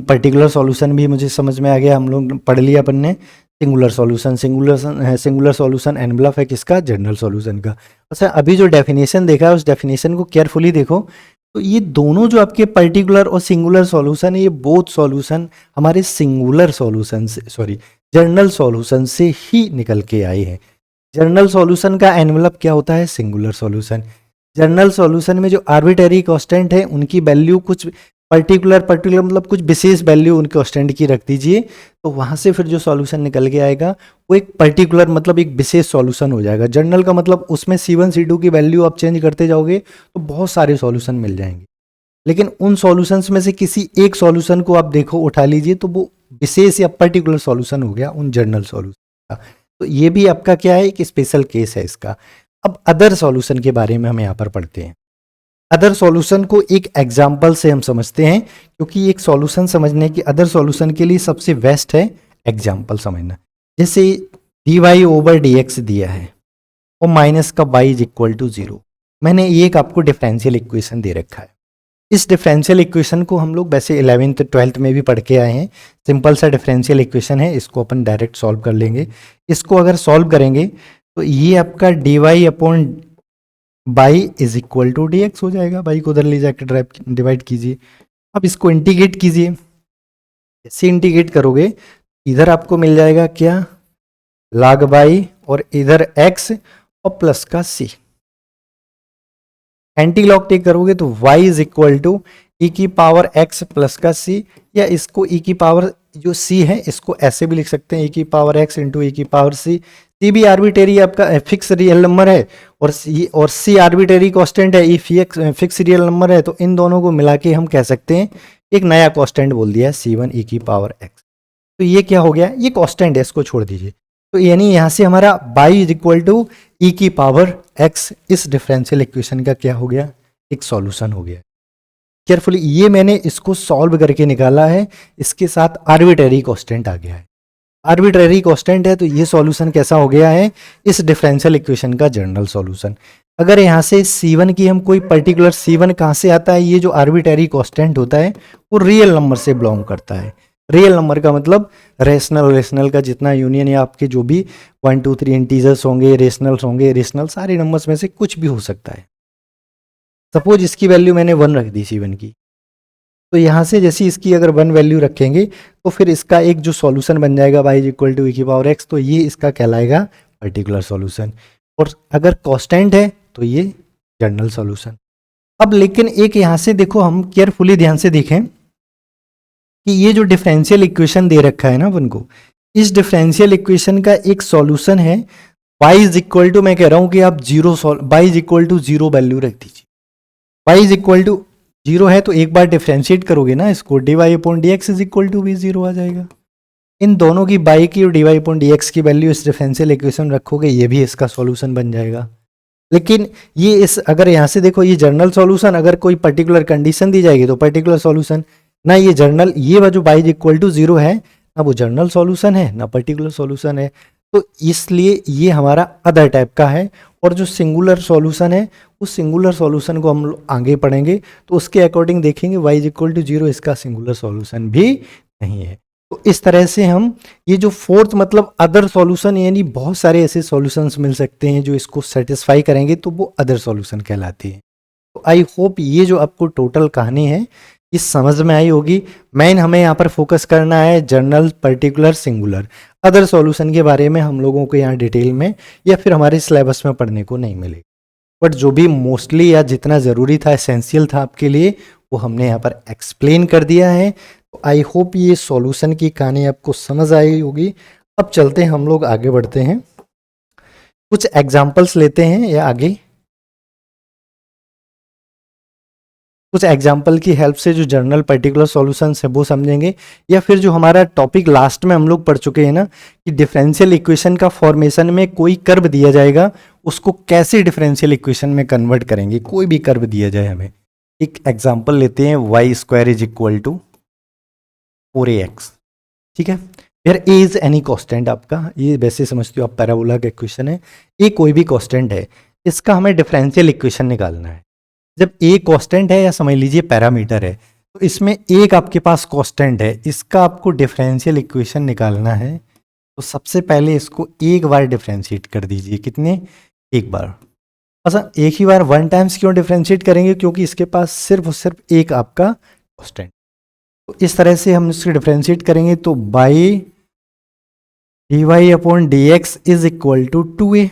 पर्टिकुलर सॉल्यूशन भी मुझे समझ में आ गया, हम लोग पढ़ लिया अपन ने। सिंगुलर सॉल्यूशन एनवलप है किसका, जनरल सॉल्यूशन का। अच्छा, अभी जो डेफिनेशन देखा है उस डेफिनेशन को केयरफुली देखो, तो ये दोनों जो आपके पर्टिकुलर और सिंगुलर सॉल्यूशन है, ये बोथ सॉल्यूशन हमारे सिंगुलर सॉल्यूशन से, सॉरी, जनरल सॉल्यूशन से ही निकल के आए हैं। जनरल सॉल्यूशन का एनवलप क्या होता है, सिंगुलर सॉल्यूशन। जनरल सॉल्यूशन में जो आर्बिट्रेरी कांस्टेंट है उनकी वैल्यू कुछ पर्टिकुलर मतलब कुछ विशेष वैल्यू उनके कांस्टेंट की रख दीजिए, तो वहां से फिर जो सॉल्यूशन निकल के आएगा वो एक पर्टिकुलर मतलब एक विशेष सॉल्यूशन हो जाएगा। जनरल का मतलब उसमें C1 C2 की वैल्यू आप चेंज करते जाओगे तो बहुत सारे सॉल्यूशन मिल जाएंगे, लेकिन उन सॉल्यूशंस में से किसी एक सॉल्यूशन को आप देखो, उठा लीजिए, तो वो विशेष या पर्टिकुलर सॉल्यूशन हो गया उन जनरल सॉल्यूशन का। तो ये भी आपका क्या है, एक स्पेशल केस है इसका। अब अदर सॉल्यूशन के बारे में हम यहाँ पर पढ़ते हैं। अदर सॉल्यूशन को एक एग्जाम्पल से हम समझते हैं, क्योंकि एक सॉल्यूशन समझने की अदर सॉल्यूशन के लिए सबसे बेस्ट है एग्जाम्पल समझना। जैसे dy ओवर dx दिया है और माइनस का y इज इक्वल टू 0। मैंने ये एक आपको डिफरेंशियल इक्वेशन दे रखा है। इस डिफरेंशियल इक्वेशन को हम लोग वैसे 11th 12th में भी पढ़ के आए हैं। सिंपल सा डिफरेंशियल इक्वेशन है, इसको अपन डायरेक्ट सॉल्व कर लेंगे। इसको अगर सॉल्व करेंगे तो ये आपका dy upon by is equal to d x हो जाएगा। बाई को उधर ले जाकर डिवाइड कीजिए। अब इसको इंटीग्रेट कीजिए। ऐसे इंटीग्रेट करोगे इधर आपको मिल जाएगा क्या, log बाई और इधर x और प्लस का c। एंटी लॉग टेक करोगे तो y इज इक्वल टू ई की पावर x प्लस का c, या इसको ई की पावर जो c है इसको ऐसे भी लिख सकते हैं, ई की पावर x इंटू ई की पावर c। c भी आर्बिटरी आपका फिक्स रियल नंबर है और c आर्बिटरी कांस्टेंट है, ई फिक्स रियल नंबर है, तो इन दोनों को मिला के हम कह सकते हैं एक नया कांस्टेंट बोल दिया c1 ई की पावर x। तो ये क्या हो गया, ये कांस्टेंट है, इसको छोड़ दीजिए। तो यानी यहाँ से हमारा y इज इक्वल टू ई की पावर x इस डिफरेंशियल इक्वेशन का क्या हो गया, एक सॉल्यूशन हो गया। केयरफुली ये मैंने इसको सॉल्व करके निकाला है, इसके साथ आर्बिट्रेरी कांस्टेंट आ गया है। आर्बिट्रेरी कांस्टेंट है तो ये सॉल्यूशन कैसा हो गया है, इस डिफरेंशियल इक्वेशन का जनरल सॉल्यूशन। अगर यहाँ से C1 की हम कोई पर्टिकुलर C1 कहाँ से आता है, ये जो आर्बिट्रेरी कांस्टेंट होता है वो रियल नंबर से बिलोंग करता है। रियल नंबर का मतलब रेशनल का जितना यूनियन या आपके जो भी 1 2 3 इंटीजर्स होंगे, रेशनल सारे नंबर्स में से कुछ भी हो सकता है। सपोज इसकी वैल्यू मैंने 1 रख दी C1 की, तो यहाँ से जैसे इसकी अगर 1 वैल्यू रखेंगे तो फिर इसका एक जो सॉल्यूशन बन जाएगा y इज इक्वल टू ई की पावर x, तो ये इसका कहलाएगा पर्टिकुलर सॉल्यूशन। और अगर कांस्टेंट है तो ये जनरल सॉल्यूशन। अब लेकिन एक यहाँ से देखो, हम केयरफुली ध्यान से देखें कि ये जो डिफरेंशियल इक्वेशन दे रखा है ना अपन को, इस डिफरेंशियल इक्वेशन का एक सॉल्यूशन है y इज इक्वल टू, मैं कह रहा हूं कि आप y is equal to 0 value रख दीजिए। y इज इक्वल टू 0 है तो एक बार डिफरेंशिएट करोगे ना इसको, dy upon dx is equal to भी 0 आ जाएगा। इन दोनों की y की और dy अपॉन dx की वैल्यू इस डिफरेंशियल इक्वेशन रखोगे, ये भी इसका सॉल्यूशन बन जाएगा। लेकिन ये इस अगर यहाँ से देखो, ये जनरल सॉल्यूशन, अगर कोई पर्टिकुलर कंडीशन दी जाएगी तो पर्टिकुलर सॉल्यूशन ना, ये जनरल, ये जो y इज इक्वल टू 0 है ना वो जनरल सॉल्यूशन है ना पर्टिकुलर सॉल्यूशन है, तो इसलिए ये हमारा अदर टाइप का है। और जो सिंगुलर सॉल्यूशन है उस सिंगुलर सॉल्यूशन को हम आगे पढ़ेंगे तो उसके अकॉर्डिंग देखेंगे y इज इक्वल टू 0 इसका सिंगुलर सॉल्यूशन भी नहीं है। तो इस तरह से हम ये जो फोर्थ मतलब अदर सॉल्यूशन, यानी बहुत सारे ऐसे सॉल्यूशंस मिल सकते हैं जो इसको सेटिस्फाई करेंगे तो वो अदर सॉल्यूशन कहलाती है। तो आई होप ये जो आपको टोटल कहानी है ये समझ में आई होगी। मेन हमें यहाँ पर फोकस करना है general, particular, singular. Other solution के बारे में हम लोगों को यहाँ डिटेल में या फिर हमारे सिलेबस में पढ़ने को नहीं मिलेगा, बट जो भी मोस्टली या जितना ज़रूरी था, एसेंशियल था आपके लिए, वो हमने यहाँ पर एक्सप्लेन कर दिया है। तो आई होप ये सॉल्यूशन की कहानी आपको समझ आई होगी। अब चलते हैं, हम लोग आगे बढ़ते हैं, कुछ एग्जाम्पल्स लेते हैं या आगे कुछ एग्जाम्पल की हेल्प से जो जनरल पर्टिकुलर सॉल्यूशंस है वो समझेंगे, या फिर जो हमारा टॉपिक लास्ट में हम लोग पढ़ चुके हैं ना कि डिफरेंशियल इक्वेशन का फॉर्मेशन में कोई कर्व दिया जाएगा उसको कैसे डिफरेंशियल इक्वेशन में कन्वर्ट करेंगे। कोई भी कर्व दिया जाए, हमें एक एग्जाम्पल लेते हैं, y square is equal to 4ax, ठीक है। फिर ए इज एनी कॉन्स्टेंट, आपका ये वैसे समझते हो आप पैराबोला का इक्वेशन है, ए कोई भी कॉन्स्टेंट है, इसका हमें डिफरेंशियल इक्वेशन निकालना है। जब ए कांस्टेंट है या समझ लीजिए पैरामीटर है, तो इसमें एक आपके पास कांस्टेंट है, इसका आपको डिफरेंशियल इक्वेशन निकालना है। तो सबसे पहले इसको एक बार डिफरेंशिएट कर दीजिए। कितने? एक बार। अच्छा, एक ही बार 1 टाइम्स क्यों डिफरेंशिएट करेंगे? क्योंकि इसके पास सिर्फ और सिर्फ एक आपका कांस्टेंट। तो इस तरह से हम इसको डिफरेंशिएट करेंगे तो by dy upon dx is equal to 2a।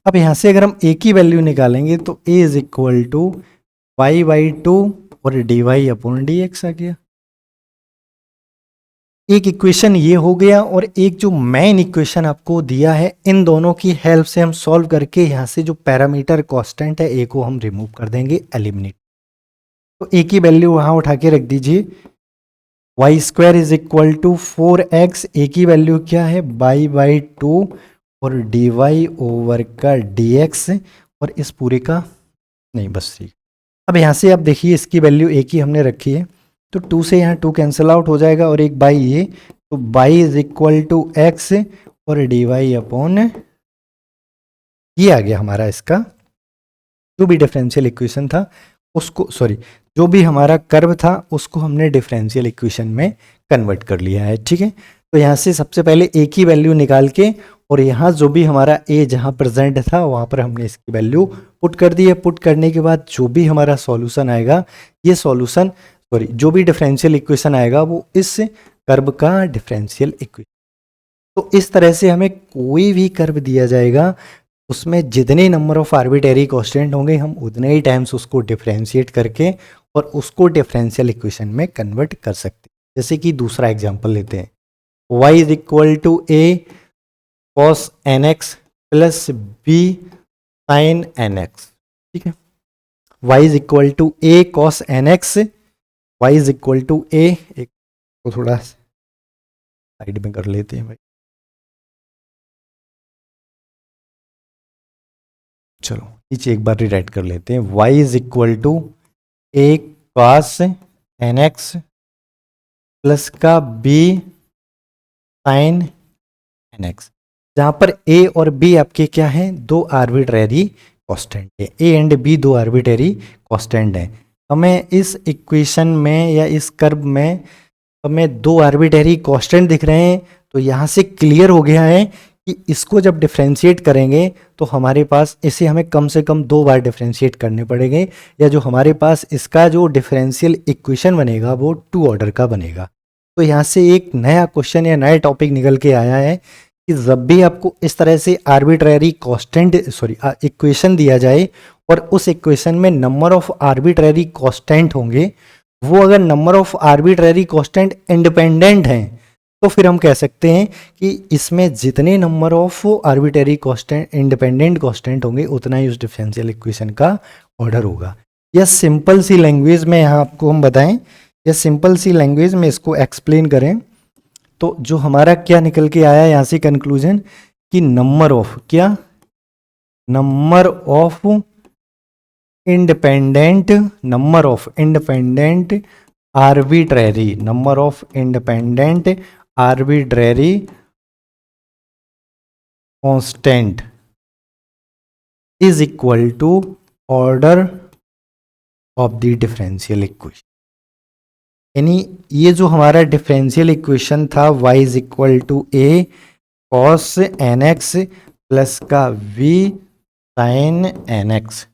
अब यहाँ से अगर हम a की वैल्यू निकालेंगे तो a is equal to y by 2 और dy अपॉन dx आ गया। एक इक्वेशन ये हो गया, और एक जो मेन इक्वेशन आपको दिया है, इन दोनों की हेल्प से हम सॉल्व करके यहाँ से जो पैरामीटर कांस्टेंट है a को हम रिमूव कर देंगे, एलिमिनेट। तो a की वैल्यू वहाँ उठा के रख दीजिए, y square is equal to 4x, a की वैल्यू क्या है y बाई 2 और डी वाई ओवर का डी एक्स और इस पूरे का नहीं, बस ठीक। अब यहाँ से आप देखिए इसकी वैल्यू एक ही हमने रखी है, तो 2 से यहाँ 2 कैंसिल आउट हो जाएगा और एक बाई ये, तो by is equal to x और डी वाई अपॉन ये आ गया हमारा इसका जो भी डिफरेंशियल इक्वेशन था उसको, सॉरी जो भी हमारा कर्व था उसको हमने डिफरेंशियल इक्वेशन में कन्वर्ट कर लिया है। ठीक है, तो यहाँ से सबसे पहले एक ही वैल्यू निकाल के और यहाँ जो भी हमारा ए जहाँ प्रेजेंट था वहाँ पर हमने इसकी वैल्यू पुट कर दी है। पुट करने के बाद जो भी हमारा सॉल्यूशन आएगा, ये सॉल्यूशन सॉरी जो भी डिफरेंशियल इक्वेशन आएगा वो इस कर्व का डिफरेंशियल इक्वेशन। तो इस तरह से हमें कोई भी कर्व दिया जाएगा, उसमें जितने नंबर ऑफ आर्बिट्रेरी कांस्टेंट होंगे हम उतने ही टाइम्स उसको डिफरेंशिएट करके और उसको डिफरेंशियल इक्वेशन में कन्वर्ट कर सकते हैं। जैसे कि दूसरा एग्जांपल लेते हैं, y is equal to A cos N x plus B sine N X. ठीक है, y is equal to A cos N X, y is equal to A, एक को थोड़ा साइड में कर लेते हैं भाई, चलो नीचे एक बार रीराइट कर लेते हैं। y is equal to A cos N x plus का b साइन एन एक्स, जहाँ पर a और b आपके क्या हैं, दो आर्बिट्रेरी कांस्टेंट है। a एंड b दो आर्बिट्रेरी कांस्टेंट हैं। हमें इस इक्वेशन में या इस कर्व में हमें दो आर्बिट्रेरी कांस्टेंट दिख रहे हैं, तो यहाँ से क्लियर हो गया है कि इसको जब डिफरेंशिएट करेंगे तो हमारे पास इसे हमें कम से कम 2 बार डिफरेंशिएट करने पड़ेंगे, या जो हमारे पास इसका जो डिफरेंशियल इक्वेशन बनेगा वो 2 ऑर्डर का बनेगा। तो यहाँ से एक नया क्वेश्चन या नया टॉपिक निकल के आया है कि जब भी आपको इस तरह से आर्बिट्रेरी कांस्टेंट इक्वेशन दिया जाए और उस इक्वेशन में नंबर ऑफ आर्बिट्रेरी कांस्टेंट होंगे, वो अगर number of arbitrary constant independent हैं तो फिर हम कह सकते हैं कि इसमें जितने number of arbitrary constant independent constant होंगे उतना ही उस डिफरेंशियल इक्वेशन का ऑर्डर होगा। यह सिंपल सी लैंग्वेज में यहाँ आपको हम बताएं, या सिंपल सी लैंग्वेज में इसको एक्सप्लेन करें तो जो हमारा क्या निकल के आया यहाँ से कंक्लूजन कि नंबर ऑफ क्या, number of independent arbitrary, number of independent arbitrary constant is equal to order of the differential equation. यानी ये जो हमारा डिफरेंशियल इक्वेशन था y is equal to A cos N x plus का v sine N x,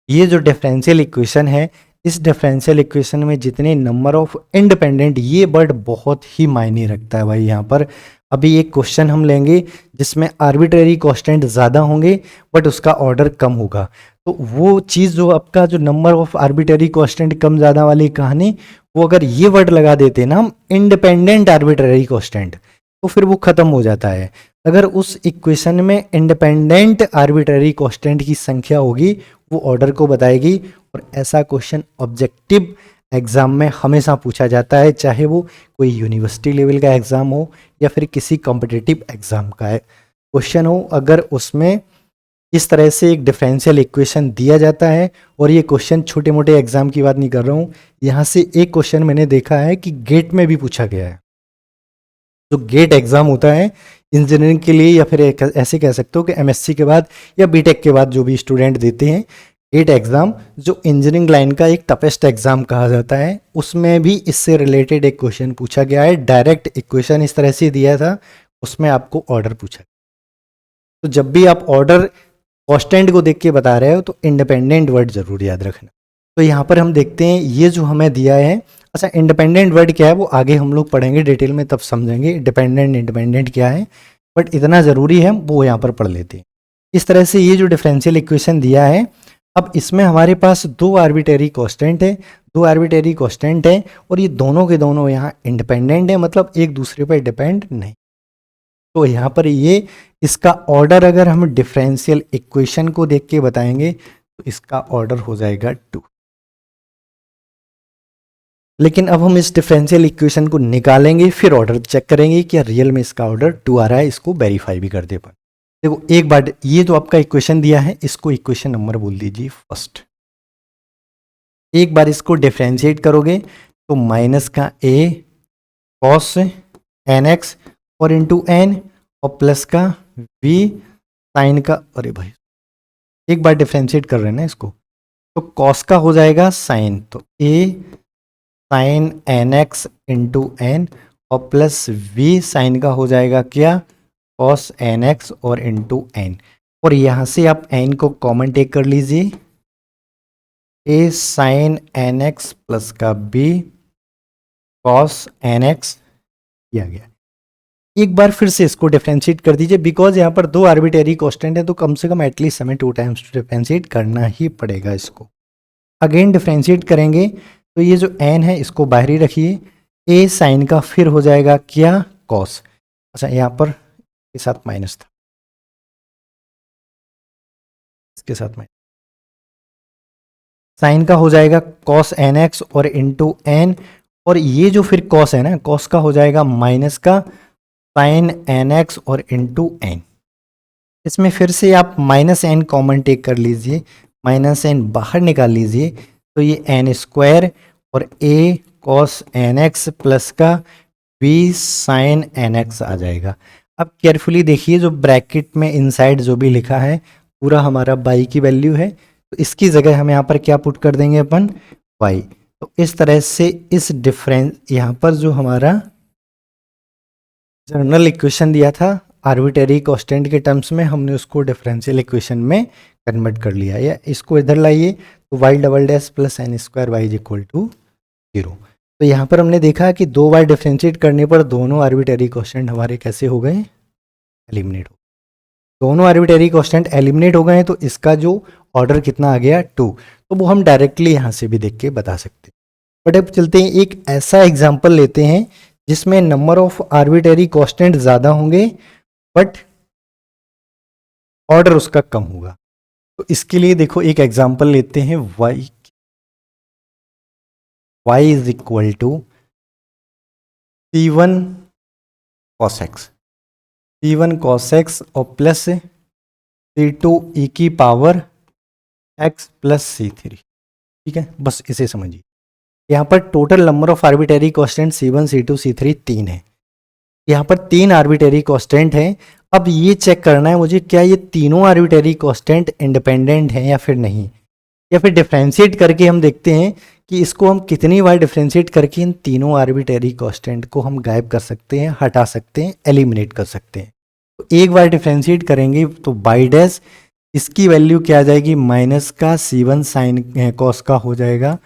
ये जो differential equation है, इस डिफरेंशियल इक्वेशन में जितने नंबर ऑफ इंडिपेंडेंट, ये वर्ड बहुत ही मायने रखता है भाई। यहाँ पर अभी एक क्वेश्चन हम लेंगे जिसमें आर्बिट्रेरी कांस्टेंट ज़्यादा होंगे बट उसका ऑर्डर कम होगा, तो वो चीज़ जो आपका जो नंबर ऑफ आर्बिट्रेरी कांस्टेंट कम ज़्यादा वाली कहानी, वो अगर ये वर्ड लगा देते ना हम इंडिपेंडेंट आर्बिट्रेरी कांस्टेंट, तो फिर वो ख़त्म हो जाता है। अगर उस इक्वेशन में इंडिपेंडेंट आर्बिट्रेरी कांस्टेंट की संख्या होगी वो ऑर्डर को बताएगी, और ऐसा क्वेश्चन ऑब्जेक्टिव एग्जाम में हमेशा पूछा जाता है, चाहे वो कोई यूनिवर्सिटी लेवल का एग्जाम हो या फिर किसी कॉम्पिटिटिव एग्जाम का क्वेश्चन हो। अगर उसमें इस तरह से एक डिफरेंशियल इक्वेशन दिया जाता है, और ये क्वेश्चन छोटे मोटे एग्जाम की बात नहीं कर रहा हूँ, यहाँ से एक क्वेश्चन मैंने देखा है कि गेट में भी पूछा गया है। जो गेट एग्जाम होता है इंजीनियरिंग के लिए, या फिर ऐसे कह सकते हो कि एमएससी के बाद या बीटेक के बाद जो भी स्टूडेंट देते हैं गेट एग्जाम, जो इंजीनियरिंग लाइन का एक टफेस्ट एग्जाम कहा जाता है, उसमें भी इससे रिलेटेड एक क्वेश्चन पूछा गया है। डायरेक्ट इक्वेशन इस तरह से दिया था, उसमें आपको ऑर्डर पूछा। तो जब भी आप ऑर्डर कांस्टेंट को देख के बता रहे हो तो इंडिपेंडेंट वर्ड जरूर याद रखना। तो यहाँ पर हम देखते हैं ये जो हमें दिया है, अच्छा इंडिपेंडेंट वर्ड क्या है वो आगे हम लोग पढ़ेंगे डिटेल में, तब समझेंगे डिपेंडेंट इंडिपेंडेंट क्या है, बट इतना ज़रूरी है वो यहाँ पर पढ़ लेते हैं। इस तरह से ये जो डिफरेंशियल इक्वेशन दिया है, अब इसमें हमारे पास दो आर्बिट्रेरी कांस्टेंट है, और ये दोनों के दोनों यहाँ इंडिपेंडेंट है, मतलब एक दूसरे पर डिपेंड नहीं। तो यहाँ पर ये इसका ऑर्डर अगर हम डिफरेंशियल इक्वेशन को देख के बताएंगे तो इसका ऑर्डर हो जाएगा 2। लेकिन अब हम इस डिफरेंशियल इक्वेशन को निकालेंगे, फिर ऑर्डर चेक करेंगे कि रियल में इसका ऑर्डर 2 आ रहा है, इसको वेरीफाई भी कर दे। देखो एक बार ये जो आपका इक्वेशन दिया है इसको इक्वेशन नंबर बोल दीजिए फर्स्ट। एक बार इसको डिफरेंशिएट करोगे तो माइनस का a कॉस एन एक्स और इंटू एन और प्लस का v साइन का, अरे भाई एक बार डिफरेंशिएट कर रहे हैं ना इसको, तो कॉस का हो जाएगा साइन, तो a sine N x into n और प्लस v साइन का हो जाएगा क्या, कॉस एन एक्स और इंटू एन। और यहाँ से आप n को कॉमन टेक कर लीजिए, a sine N x plus का b कॉस एन एक्स किया गया। एक बार फिर से इसको डिफरेंशिएट कर दीजिए, बिकॉज यहाँ पर दो आर्बिट्रेरी कांस्टेंट है तो कम से कम एटलीस्ट हमें 2 टाइम्स डिफरेंशिएट करना ही पड़ेगा इसको। अगेन डिफरेंशिएट करेंगे तो ये जो n है इसको बाहर ही रखिए, a साइन का फिर हो जाएगा क्या, कॉस, अच्छा यहाँ पर के साथ माइनस था, इसके साथ माइनस, साइन का हो जाएगा कॉस एन एक्स और इंटू एन, और ये जो फिर कॉस है ना, कॉस का हो जाएगा माइनस का साइन एन एक्स और इंटू एन। इसमें फिर से आप माइनस एन कॉमन टेक कर लीजिए, माइनस एन बाहर निकाल लीजिए, तो ये एन स्क्वायर और ए कॉस एन एक्स प्लस का बी साइन एन एक्स आ जाएगा। अब केयरफुली देखिए जो ब्रैकेट में इनसाइड जो भी लिखा है पूरा हमारा बाई की वैल्यू है, तो इसकी जगह हम यहाँ पर क्या पुट कर देंगे अपन, वाई। तो इस तरह से इस डिफरेंस यहाँ पर जो हमारा जनरल इक्वेशन दिया था आर्बिट्रेरी कांस्टेंट के टर्म्स में, हमने उसको डिफरेंशियल इक्वेशन में कन्वर्ट कर लिया, या इसको इधर लाइए तो y double dash plus n square y is equal to 0। तो यहाँ पर हमने देखा कि 2 बार डिफरेंशिएट करने पर दोनों आर्बिट्रेरी कांस्टेंट हमारे कैसे हो गए, एलिमिनेट हो, दोनों आर्बिट्रेरी कांस्टेंट एलिमिनेट हो गए हैं, तो इसका जो ऑर्डर कितना आ गया 2, तो वो हम डायरेक्टली यहाँ से भी देख के बता सकते हैं। बट अब चलते हैं एक ऐसा एग्जाम्पल लेते हैं जिसमें नंबर ऑफ आर्बिट्रेरी कांस्टेंट ज़्यादा होंगे बट ऑर्डर उसका कम होगा। तो इसके लिए देखो एक एग्जाम्पल लेते हैं, y is equal to C1 cos x, C1 cos x और प्लस C2 e की पावर x प्लस C3, ठीक है, बस इसे समझिए। यहाँ पर total number of arbitrary constant C1 C2 C3 3 है, यहाँ पर 3 आर्बिट्रेरी कांस्टेंट हैं। अब ये चेक करना है मुझे क्या ये तीनों आर्बिट्रेरी कांस्टेंट इंडिपेंडेंट हैं या फिर नहीं, या फिर डिफरेंशिएट करके हम देखते हैं कि इसको हम कितनी बार डिफरेंशिएट करके इन तीनों आर्बिट्रेरी कांस्टेंट को हम गायब कर सकते हैं, हटा सकते हैं, एलिमिनेट कर सकते हैं। तो एक बार डिफरेंशिएट करेंगे तो बाई डैश इसकी वैल्यू क्या आ जाएगी, माइनस का C1 साइन कॉस का हो जाएगा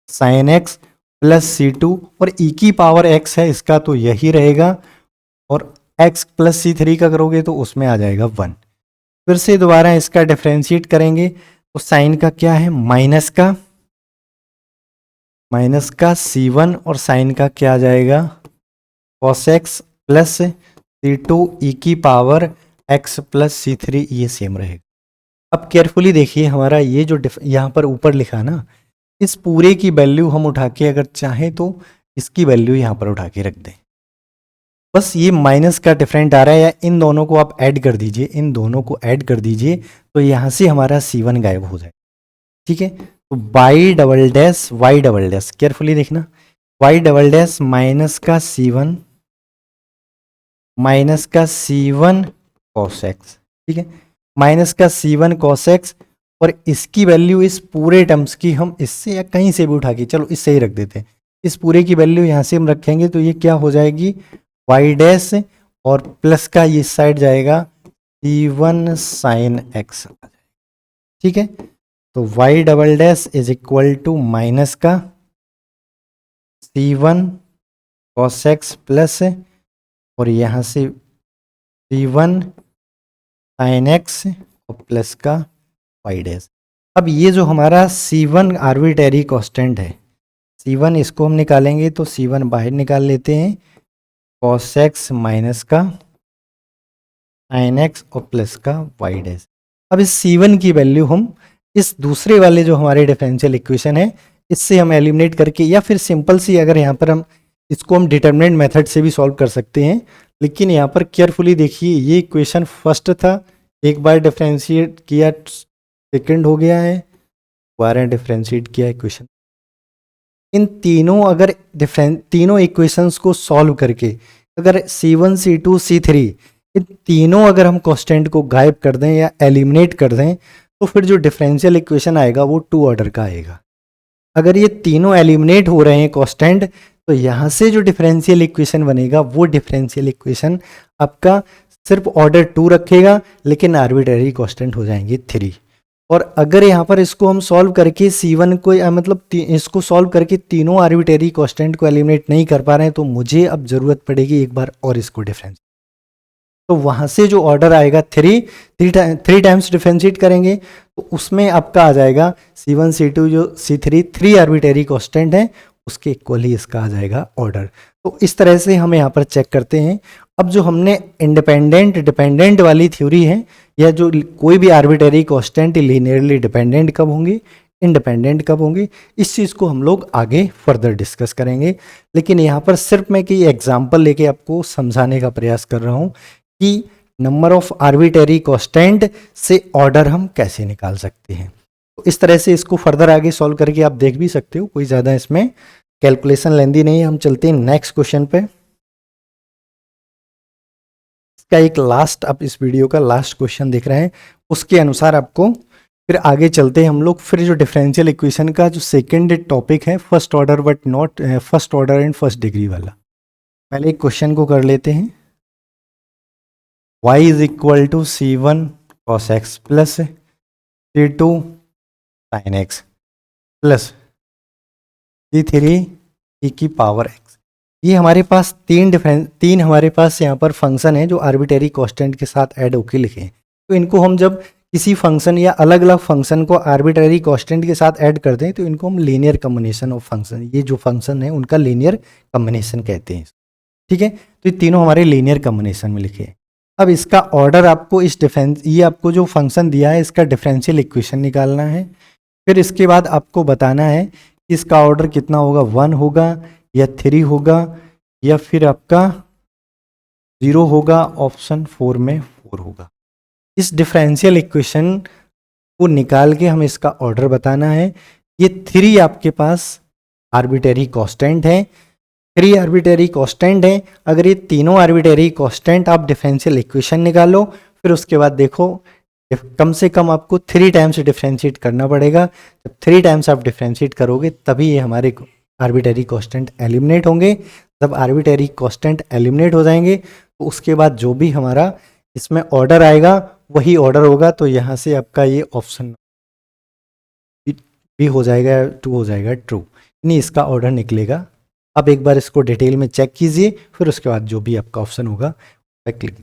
साइन एक्स प्लस C2, और e की पावर x है इसका तो यही रहेगा, और x प्लस C3 का करोगे तो उसमें आ जाएगा 1। फिर से दोबारा इसका डिफरेंशिएट करेंगे तो साइन का क्या है, माइनस का C1 और साइन का क्या आ जाएगा cos x plus C2 e की पावर x प्लस C3, ये सेम रहेगा। अब केयरफुली देखिए हमारा ये जो यहाँ पर ऊपर लिखा ना, इस पूरे की वैल्यू हम उठा के अगर चाहें तो इसकी वैल्यू यहाँ पर उठा के रख दें, बस ये माइनस का डिफरेंट आ रहा है, या इन दोनों को आप ऐड कर दीजिए, इन दोनों को ऐड कर दीजिए तो यहाँ से हमारा C1 गायब हो जाए, ठीक है। तो वाई डबल डैश केयरफुली देखना, वाई डबल डैश माइनस का C1 cos x, ठीक है, माइनस का C1 cos x, और इसकी वैल्यू इस पूरे टर्म्स की हम इससे या कहीं से भी उठा के, चलो इससे ही रख देते हैं, इस पूरे की वैल्यू यहाँ से हम रखेंगे तो ये क्या हो जाएगी वाई डैश, और प्लस का ये साइड जाएगा C1 साइन x, ठीक है। तो y double dash is equal to minus का C1 cos x प्लस, और यहाँ से C1 साइन x और प्लस का वाई डैश। अब ये जो हमारा C1 आर्बिट्रेरी कांस्टेंट है, C1 इसको हम निकालेंगे तो C1 बाहर निकाल लेते हैं, cos x माइनस का sin x और प्लस का y डैश। अब इस C1 की वैल्यू हम इस दूसरे वाले जो हमारे डिफरेंशियल इक्वेशन है इससे हम एलिमिनेट करके, या फिर सिंपल सी अगर यहाँ पर हम इसको हम डिटरमिनेंट मेथड से भी सॉल्व कर सकते हैं, लेकिन यहाँ पर केयरफुली देखिए ये इक्वेशन फर्स्ट था, एक बार डिफरेंशिएट किया सेकंड हो गया है, दोबारा डिफरेंशिएट किया इक्वेशन। इन तीनों अगर तीनों इक्वेशंस को सॉल्व करके अगर C1 C2 C3 इन तीनों अगर हम कांस्टेंट को गायब कर दें या एलिमिनेट कर दें तो फिर जो डिफरेंशियल इक्वेशन आएगा वो 2 ऑर्डर का आएगा। अगर ये तीनों एलिमिनेट हो रहे हैं कांस्टेंट तो यहाँ से जो डिफरेंशियल इक्वेशन बनेगा वो डिफरेंशियल इक्वेशन आपका सिर्फ ऑर्डर 2 रखेगा लेकिन आर्बिट्रेरी कांस्टेंट हो जाएंगे 3। और अगर यहाँ पर इसको हम सॉल्व करके C1 को मतलब इसको सॉल्व करके तीनों आर्बिट्रेरी कांस्टेंट को एलिमिनेट नहीं कर पा रहे हैं तो मुझे अब जरूरत पड़ेगी एक बार और इसको डिफरेंस। तो वहां से जो ऑर्डर आएगा 3 टाइम्स डिफरेंशिएट करेंगे तो उसमें आपका आ जाएगा C1 C2 जो C3 3 आर्बिट्रेरी कांस्टेंट है उसके इक्वल ही इसका आ जाएगा ऑर्डर। तो इस तरह से हम यहाँ पर चेक करते हैं। अब जो हमने इंडिपेंडेंट डिपेंडेंट वाली थ्योरी है या जो कोई भी आर्बिट्रेरी कांस्टेंट लीनियरली डिपेंडेंट कब होंगे इंडिपेंडेंट कब होंगे इस चीज़ को हम लोग आगे फर्दर डिस्कस करेंगे। लेकिन यहाँ पर सिर्फ मैं कि एग्जाम्पल लेके आपको समझाने का प्रयास कर रहा हूँ कि नंबर ऑफ आर्बिट्रेरी कांस्टेंट से ऑर्डर हम कैसे निकाल सकते हैं। तो इस तरह से इसको फर्दर आगे सॉल्व करके आप देख भी सकते हो, कोई ज़्यादा इसमें कैलकुलेशन लेंदी नहीं है। हम चलते हैं नेक्स्ट क्वेश्चन पे। इसका एक लास्ट, आप इस वीडियो का लास्ट क्वेश्चन देख रहे हैं उसके अनुसार आपको फिर आगे चलते हैं हम लोग। फिर जो डिफरेंशियल इक्वेशन का जो सेकेंड टॉपिक है first order but not first order and first degree वाला, पहले एक क्वेश्चन को कर लेते हैं। y is equal to C1 cos x plus C2 sin x plus C3 e की पावर x। ये हमारे पास तीन हमारे पास यहाँ पर फंक्शन है जो आर्बिट्रेरी कांस्टेंट के साथ ऐड होके लिखे हैं। तो इनको हम जब किसी फंक्शन या अलग अलग फंक्शन को आर्बिट्रेरी कांस्टेंट के साथ ऐड करते हैं तो इनको हम लीनियर कॉम्बिनेशन ऑफ फंक्शन, ये जो फंक्शन है उनका लीनियर कॉम्बिनेशन कहते हैं। ठीक है, तो ये तीनों हमारे लीनियर कॉम्बिनेशन में लिखे हैं। अब इसका ऑर्डर आपको ये आपको जो फंक्शन दिया है इसका डिफरेंशियल इक्वेशन निकालना है। फिर इसके बाद आपको बताना है कि इसका ऑर्डर कितना होगा, 1 होगा या 3 होगा या फिर आपका 0 होगा, ऑप्शन 4 में 4 होगा। इस डिफरेंशियल इक्वेशन को निकाल के हमें इसका ऑर्डर बताना है। ये 3 आपके पास आर्बिट्रेरी कांस्टेंट है, 3 आर्बिट्रेरी कांस्टेंट है। अगर ये तीनों आर्बिट्रेरी कांस्टेंट आप डिफरेंशियल इक्वेशन निकालो फिर उसके बाद देखो कम से कम आपको 3 टाइम्स डिफरेंशिएट करना पड़ेगा। जब 3 टाइम्स आप डिफरेंशिएट करोगे तभी ये हमारे आर्बिट्रेरी कांस्टेंट एलिमिनेट होंगे। जब आर्बिट्रेरी कांस्टेंट एलिमिनेट हो जाएंगे तो उसके बाद जो भी हमारा इसमें ऑर्डर आएगा वही ऑर्डर होगा। तो यहाँ से आपका ये ऑप्शन भी हो जाएगा, 2 हो जाएगा ट्रू, नहीं इसका ऑर्डर निकलेगा। अब एक बार इसको डिटेल में चेक कीजिए फिर उसके बाद जो भी आपका ऑप्शन होगा क्लिक।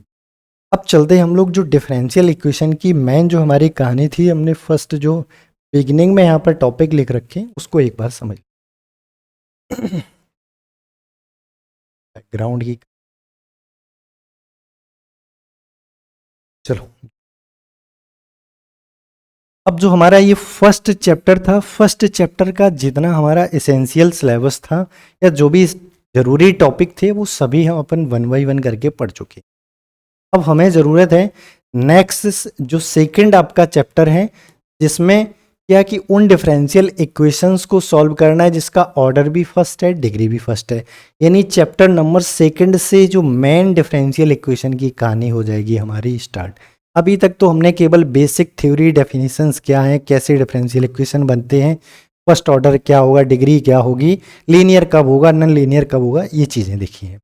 अब चलते हैं हम लोग जो डिफरेंशियल इक्वेशन की मेन जो हमारी कहानी थी, हमने फर्स्ट जो बिगिनिंग में यहाँ पर टॉपिक लिख रखे उसको एक बार समझ बैकग्राउंड की। चलो अब जो हमारा ये फर्स्ट चैप्टर था, फर्स्ट चैप्टर का जितना हमारा एसेंशियल सिलेबस था या जो भी जरूरी टॉपिक थे वो सभी हम अपन 1 बाय 1 करके पढ़ चुके। अब हमें ज़रूरत है नेक्स्ट जो सेकंड आपका चैप्टर है जिसमें क्या कि उन डिफरेंशियल इक्वेशंस को सॉल्व करना है जिसका ऑर्डर भी फर्स्ट है, डिग्री भी फर्स्ट है। यानी चैप्टर नंबर सेकंड से जो मेन डिफरेंशियल इक्वेशन की कहानी हो जाएगी हमारी स्टार्ट। अभी तक तो हमने केवल बेसिक थ्योरी, डेफिनेशंस क्या है, कैसे डिफरेंशियल इक्वेशन बनते हैं, फर्स्ट ऑर्डर क्या होगा, डिग्री क्या होगी, लीनियर कब होगा, नॉन लीनियर कब होगा, ये चीज़ें देखी हैं।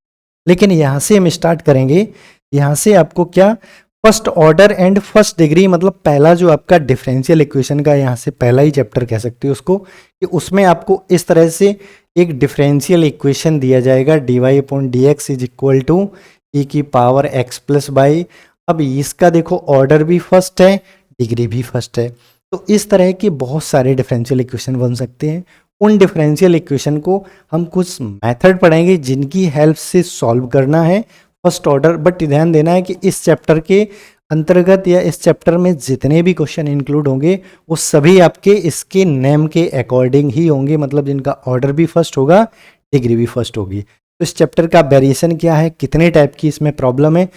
लेकिन यहाँ से हम स्टार्ट करेंगे। यहाँ से आपको क्या first order and first degree, मतलब पहला जो आपका डिफरेंशियल इक्वेशन का यहाँ से पहला ही चैप्टर कह सकते हो उसको, कि उसमें आपको इस तरह से एक डिफरेंशियल इक्वेशन दिया जाएगा dy/dx is equal to e की पावर x प्लस बाई। अब इसका देखो ऑर्डर भी फर्स्ट है, डिग्री भी फर्स्ट है। तो इस तरह के बहुत सारे डिफरेंशियल इक्वेशन बन सकते हैं। उन डिफरेंशियल इक्वेशन को हम कुछ मेथड पढ़ेंगे जिनकी हेल्प से सॉल्व करना है फर्स्ट ऑर्डर। बट ध्यान देना है कि इस चैप्टर के अंतर्गत या इस चैप्टर में जितने भी क्वेश्चन इंक्लूड होंगे वो सभी आपके इसके नेम के अकॉर्डिंग ही होंगे, मतलब जिनका ऑर्डर भी फर्स्ट होगा, डिग्री भी फर्स्ट होगी। तो इस चैप्टर का वेरिएशन क्या है, कितने टाइप की इसमें प्रॉब्लम है,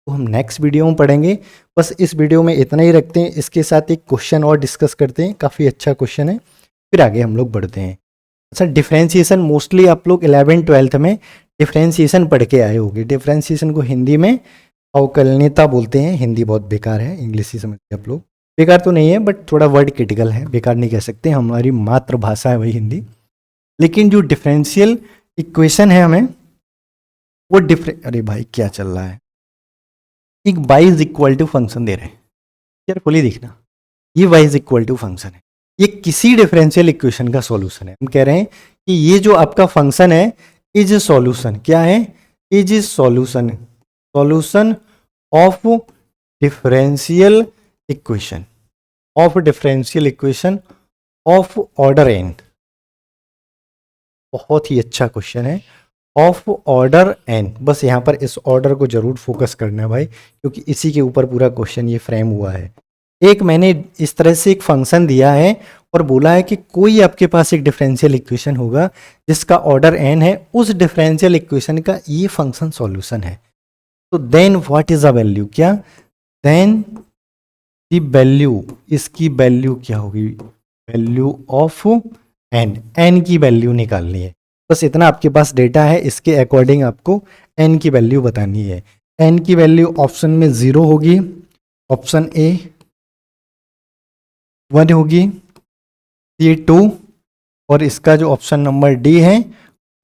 तो हम नेक्स्ट वीडियो में पढ़ेंगे। बस इस वीडियो में इतना ही रखते हैं, इसके साथ एक क्वेश्चन और डिस्कस करते हैं, काफ़ी अच्छा क्वेश्चन है, फिर आगे हम लोग बढ़ते हैं। अच्छा, डिफ्रेंशिएशन मोस्टली आप लोग 11th-12th में डिफ्रेंशिएशन पढ़ के आए होंगे। डिफ्रेंशिएशन को हिंदी में अवकलनीयता बोलते हैं। हिंदी बहुत बेकार है, इंग्लिश ही समझिए आप लोग। बेकार तो नहीं है बट थोड़ा वर्ड क्रिटिकल है, बेकार नहीं कह सकते, हमारी मातृभाषा है वही हिंदी। लेकिन जो डिफरेंशियल इक्वेशन है हमें वो अरे भाई क्या चल रहा है, एक y is equal to function दे रहे हैं, केयरफुली देखना, ये y is equal to function है, ये किसी डिफरेंशियल इक्वेशन का सॉल्यूशन है। हम कह रहे हैं कि ये जो आपका फंक्शन है इज सॉल्यूशन, क्या है, is solution, solution of differential equation, of differential equation of order n। बहुत ही अच्छा क्वेश्चन है, ऑफ ऑर्डर n। बस यहाँ पर इस ऑर्डर को जरूर फोकस करना है भाई, क्योंकि इसी के ऊपर पूरा क्वेश्चन ये फ्रेम हुआ है। एक मैंने इस तरह से एक फंक्शन दिया है और बोला है कि कोई आपके पास एक डिफरेंशियल इक्वेशन होगा जिसका ऑर्डर n है, उस डिफरेंशियल इक्वेशन का ये फंक्शन सॉल्यूशन है। तो then what is the value, क्या, देन द वैल्यू, इसकी वैल्यू क्या होगी, वैल्यू ऑफ n की वैल्यू निकालनी है। बस इतना आपके पास डेटा है, इसके अकॉर्डिंग आपको n की वैल्यू बतानी है। n की वैल्यू ऑप्शन में 0 होगी, ऑप्शन ए 1 होगी, ये 2, और इसका जो ऑप्शन नंबर डी है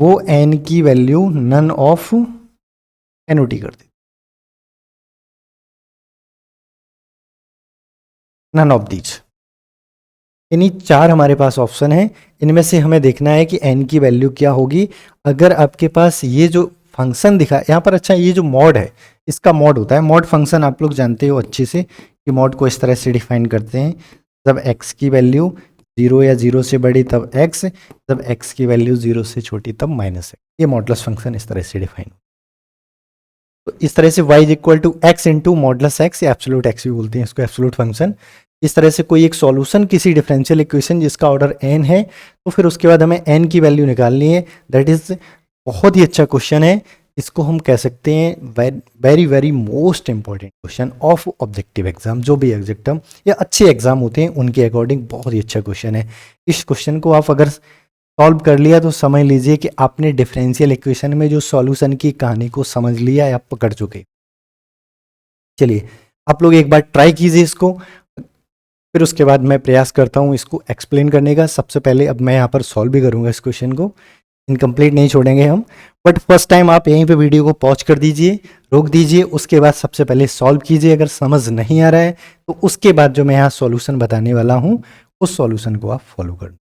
वो n की वैल्यू नन ऑफ एनओटी कर दे, नन ऑफ दीज। यानी 4 हमारे पास ऑप्शन है, इनमें से हमें देखना है कि n की वैल्यू क्या होगी। अगर आपके पास ये जो फंक्शन दिखा है यहाँ पर, अच्छा ये जो मॉड है इसका मॉड होता है, मॉड फंक्शन आप लोग जानते हो अच्छे से कि मॉड को इस तरह से डिफाइन करते हैं, जब x की वैल्यू 0 या 0 से बड़ी तब x, जब x की वैल्यू 0 से छोटी तब -x। ये मॉडुलस फंक्शन इस तरह से डिफाइन। तो इस तरह से y is equal to x into modulus x, या एब्सोल्यूट x भी बोलते हैं इसको, एब्सोल्यूट फंक्शन। इस तरह से कोई एक सॉल्यूशन किसी डिफरेंशियल इक्वेशन जिसका ऑर्डर n है, तो फिर उसके बाद हमें n की वैल्यू निकालनी है। दैट इज बहुत ही अच्छा क्वेश्चन है, इसको हम कह सकते हैं very very most important question of objective exam. जो भी एग्जाम या अच्छे एग्जाम होते हैं उनके अकॉर्डिंग बहुत ही अच्छा क्वेश्चन है। इस क्वेश्चन को आप अगर सॉल्व कर लिया तो समझ लीजिए कि आपने डिफरेंशियल इक्वेशन में जो सॉल्यूशन की कहानी को समझ लिया या आप पकड़ चुके। चलिए आप लोग एक बार ट्राई कीजिए इसको, फिर उसके बाद मैं प्रयास करता हूँ इसको एक्सप्लेन करने का। सबसे पहले अब मैं यहाँ पर सॉल्व भी करूँगा इस क्वेश्चन को, इनकम्प्लीट नहीं छोड़ेंगे हम। बट फर्स्ट टाइम आप यहीं पे वीडियो को पॉज कर दीजिए, रोक दीजिए, उसके बाद सबसे पहले सॉल्व कीजिए। अगर समझ नहीं आ रहा है तो उसके बाद जो मैं यहाँ सॉल्यूशन बताने वाला हूँ उस सॉल्यूशन को आप फॉलो करना।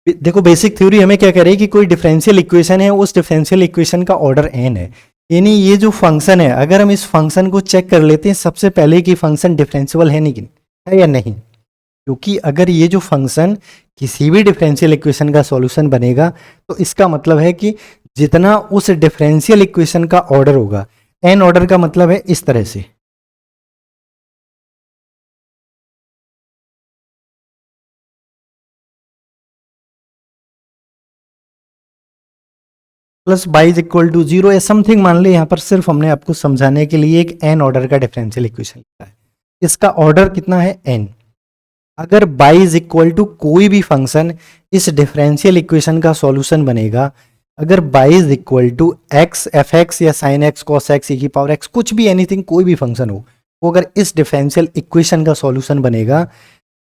देखो बेसिक थ्योरी हमें क्या कह रही है कि कोई डिफरेंशियल इक्वेशन है, उस डिफरेंशियल इक्वेशन का ऑर्डर n है। यानी ये जो फंक्शन है, अगर हम इस फंक्शन को चेक कर लेते हैं सबसे पहले कि फंक्शन डिफरेंशियल है नहीं, है या नहीं, क्योंकि अगर ये जो फंक्शन किसी भी डिफरेंशियल इक्वेशन का सॉल्यूशन बनेगा तो इसका मतलब है कि जितना उस डिफरेंशियल इक्वेशन का ऑर्डर होगा, n ऑर्डर का मतलब है इस तरह से, plus by is equal to 0 या समथिंग मान ले। यहाँ पर सिर्फ हमने आपको समझाने के लिए एक n ऑर्डर का डिफरेंशियल इक्वेशन लिखा है, इसका ऑर्डर कितना है n। अगर बाई इज इक्वल टू कोई भी फंक्शन इस डिफरेंशियल इक्वेशन का सॉल्यूशन बनेगा, अगर by is equal to x f x या sine x cos x e की पावर एक्स, कुछ भी एनीथिंग, कोई भी फंक्शन हो, वो अगर इस डिफरेंशियल इक्वेशन का सॉल्यूशन बनेगा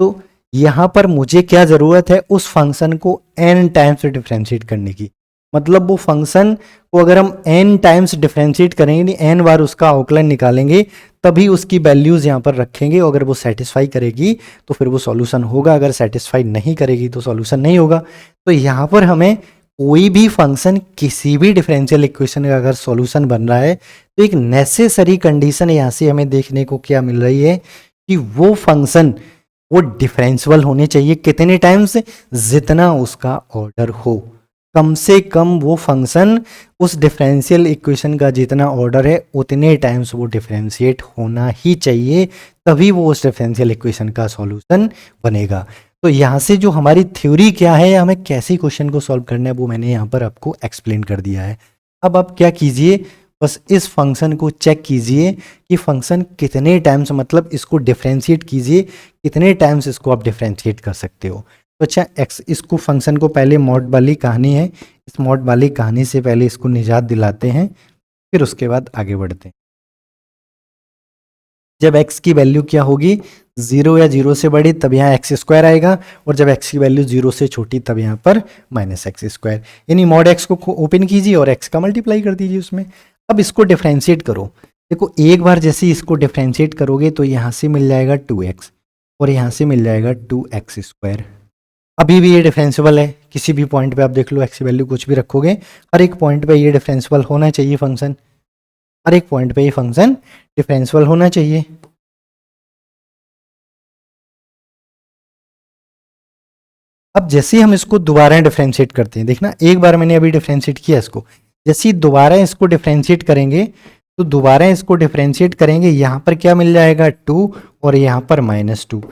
तो यहाँ पर मुझे क्या जरूरत है, उस फंक्शन को n टाइम्स डिफरेंशिएट करने की। मतलब वो फंक्शन को अगर हम n टाइम्स डिफरेंशिएट करेंगे, n बार उसका अवकलन निकालेंगे, तभी उसकी वैल्यूज यहाँ पर रखेंगे। अगर वो सेटिस्फाई करेगी तो फिर वो सॉल्यूशन होगा, अगर सेटिस्फाई नहीं करेगी तो सॉल्यूशन नहीं होगा। तो यहाँ पर हमें कोई भी फंक्शन किसी भी डिफरेंशियल इक्वेशन का अगर सॉल्यूशन बन रहा है तो एक नेसेसरी कंडीशन यहाँ से हमें देखने को क्या मिल रही है कि वो फंक्शन वो डिफरेंशियल होने चाहिए। कितने टाइम्स, जितना उसका ऑर्डर हो, कम से कम वो फंक्शन उस डिफरेंशियल इक्वेशन का जितना ऑर्डर है उतने टाइम्स वो डिफरेंशिएट होना ही चाहिए, तभी वो उस डिफरेंशियल इक्वेशन का सॉल्यूशन बनेगा। तो यहाँ से जो हमारी थ्योरी क्या है, हमें कैसे क्वेश्चन को सॉल्व करना है, वो मैंने यहाँ पर आपको एक्सप्लेन कर दिया है। अब आप क्या कीजिए, बस इस फंक्शन को चेक कीजिए कि फंक्शन कितने टाइम्स, मतलब इसको डिफरेंशिएट कीजिए कितने टाइम्स इसको आप डिफरेंशिएट कर सकते हो। तो अच्छा एक्स, इसको फंक्शन को पहले मॉड वाली कहानी है, इस मॉड वाली कहानी से पहले इसको निजात दिलाते हैं, फिर उसके बाद आगे बढ़ते हैं। जब x की वैल्यू क्या होगी, 0 या 0 से बड़ी, तब यहाँ एक्स स्क्वायर आएगा, और जब x की वैल्यू 0 से छोटी तब यहाँ पर माइनस एक्स स्क्वायर। यानी मॉड x को ओपन कीजिए और x का मल्टीप्लाई कर दीजिए उसमें। अब इसको डिफरेंशिएट करो। देखो एक बार जैसे इसको डिफरेंशिएट करोगे तो यहाँ से मिल जाएगा 2x और यहाँ से मिल जाएगा 2x स्क्वायर। अभी भी ये डिफरेंशिएबल है, किसी भी पॉइंट पे आप देख लो x की वैल्यू कुछ भी रखोगे, हर एक पॉइंट पे ये डिफरेंशिएबल होना चाहिए फंक्शन, हर एक पॉइंट पे ये फंक्शन डिफरेंशिएबल होना चाहिए। अब जैसे ही हम इसको दोबारा डिफरेंशिएट करते हैं, देखना एक बार मैंने अभी डिफरेंशिएट किया इसको, जैसे ही दोबारा इसको डिफरेंशिएट करेंगे तो दोबारा इसको डिफरेंशिएट करेंगे, यहाँ पर क्या मिल जाएगा 2 और यहाँ पर -2,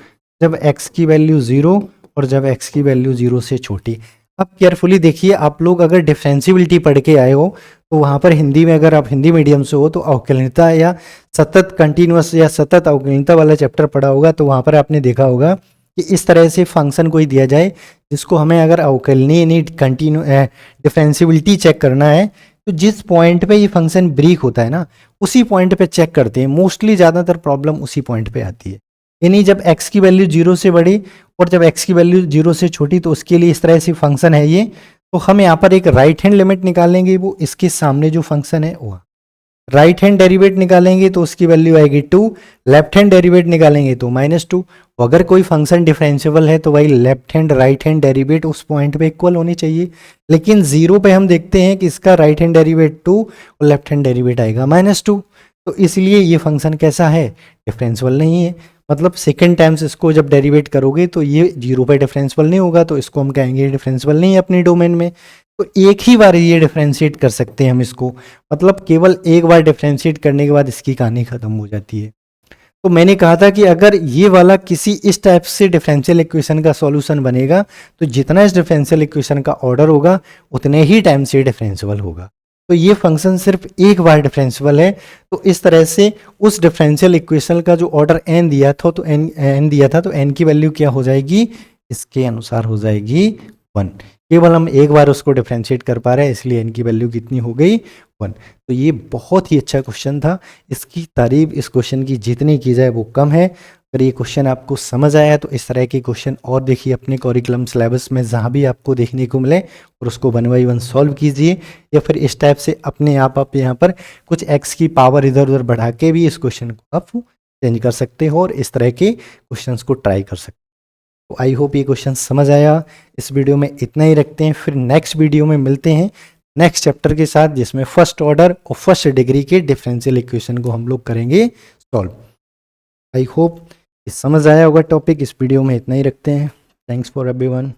जब x की वैल्यू 0 और जब x की वैल्यू 0 से छोटी। अब केयरफुली देखिए, आप लोग अगर डिफरेंशिबिलिटी पढ़ के आए हो तो वहाँ पर हिंदी में, अगर आप हिंदी मीडियम से हो तो अवकलनीयता या सतत कंटिन्यूअस या सतत अवकलनीयता वाला चैप्टर पढ़ा होगा, तो वहाँ पर आपने देखा होगा कि इस तरह से फंक्शन कोई दिया जाए जिसको हमें अगर अवकलनीय यानी कंटिन्यू डिफरेंशिबिलिटी चेक करना है, तो जिस पॉइंट पे ये फंक्शन ब्रेक होता है ना, उसी पॉइंट पे चेक करते हैं। मोस्टली ज़्यादातर प्रॉब्लम उसी पॉइंट पे आती है, यानी जब x की वैल्यू 0 से बड़ी और जब x की वैल्यू 0 से छोटी, तो उसके लिए इस तरह से फंक्शन है ये। तो हम यहाँ पर एक राइट हैंड लिमिट निकालेंगे, वो इसके सामने जो फंक्शन है वो राइट हैंड डेरिवेट निकालेंगे तो उसकी वैल्यू आएगी 2, लेफ्ट हैंड डेरिवेट निकालेंगे तो -2। अगर कोई फंक्शन डिफरेंशिएबल है तो भाई left hand right hand derivative उस पॉइंट पे इक्वल होनी चाहिए, लेकिन 0 पे हम देखते हैं कि इसका राइट हैंड डेरिवेट 2 और लेफ्ट हैंड डेरिवेट आएगा -2, तो इसलिए ये फंक्शन कैसा है, डिफरेंशिएबल नहीं है। मतलब सेकेंड टाइम्स इसको जब डेरिवेट करोगे तो ये 0 पे डिफरेंशिएबल नहीं होगा, तो इसको हम कहेंगे डिफरेंशिएबल नहीं है अपने डोमेन में। तो एक ही बार ये डिफरेंशिएट कर सकते हैं हम इसको, मतलब केवल एक बार डिफरेंशिएट करने के बाद इसकी कहानी खत्म हो जाती है। तो मैंने कहा था कि अगर ये वाला किसी इस टाइप से डिफरेंशियल इक्वेशन का सॉल्यूशन बनेगा, तो जितना इस डिफरेंशियल इक्वेशन का ऑर्डर होगा उतने ही टाइम से डिफरेंशिएबल होगा। तो ये फंक्शन सिर्फ एक बार डिफरेंशिएबल है। तो इस तरह से उस डिफरेंशियल इक्वेशन का जो ऑर्डर n दिया था, तो n दिया था, तो n की वैल्यू क्या हो जाएगी, इसके अनुसार हो जाएगी 1। केवल हम एक बार उसको डिफरेंशिएट कर पा रहे हैं, इसलिए n की वैल्यू कितनी हो गई, 1। तो ये बहुत ही अच्छा क्वेश्चन था, इसकी तारीफ इस क्वेश्चन की जितनी की जाए वो कम है। अगर ये क्वेश्चन आपको समझ आया तो इस तरह के क्वेश्चन और देखिए अपने करिकुलम सिलेबस में जहाँ भी आपको देखने को मिले, और उसको 1 बाय 1 सॉल्व कीजिए, या फिर इस टाइप से अपने आप यहाँ पर कुछ x की पावर इधर उधर बढ़ा के भी इस क्वेश्चन को आप चेंज कर सकते हो और इस तरह के क्वेश्चन को ट्राई कर सकते हो। तो आई होप ये क्वेश्चन समझ आया। इस वीडियो में इतना ही रखते हैं, फिर नेक्स्ट वीडियो में मिलते हैं नेक्स्ट चैप्टर के साथ, जिसमें फर्स्ट ऑर्डर और फर्स्ट डिग्री के डिफरेंशियल इक्वेशन को हम लोग करेंगे सॉल्व। आई होप समझ आया होगा टॉपिक। इस वीडियो में इतना ही रखते हैं। Thanks for everyone.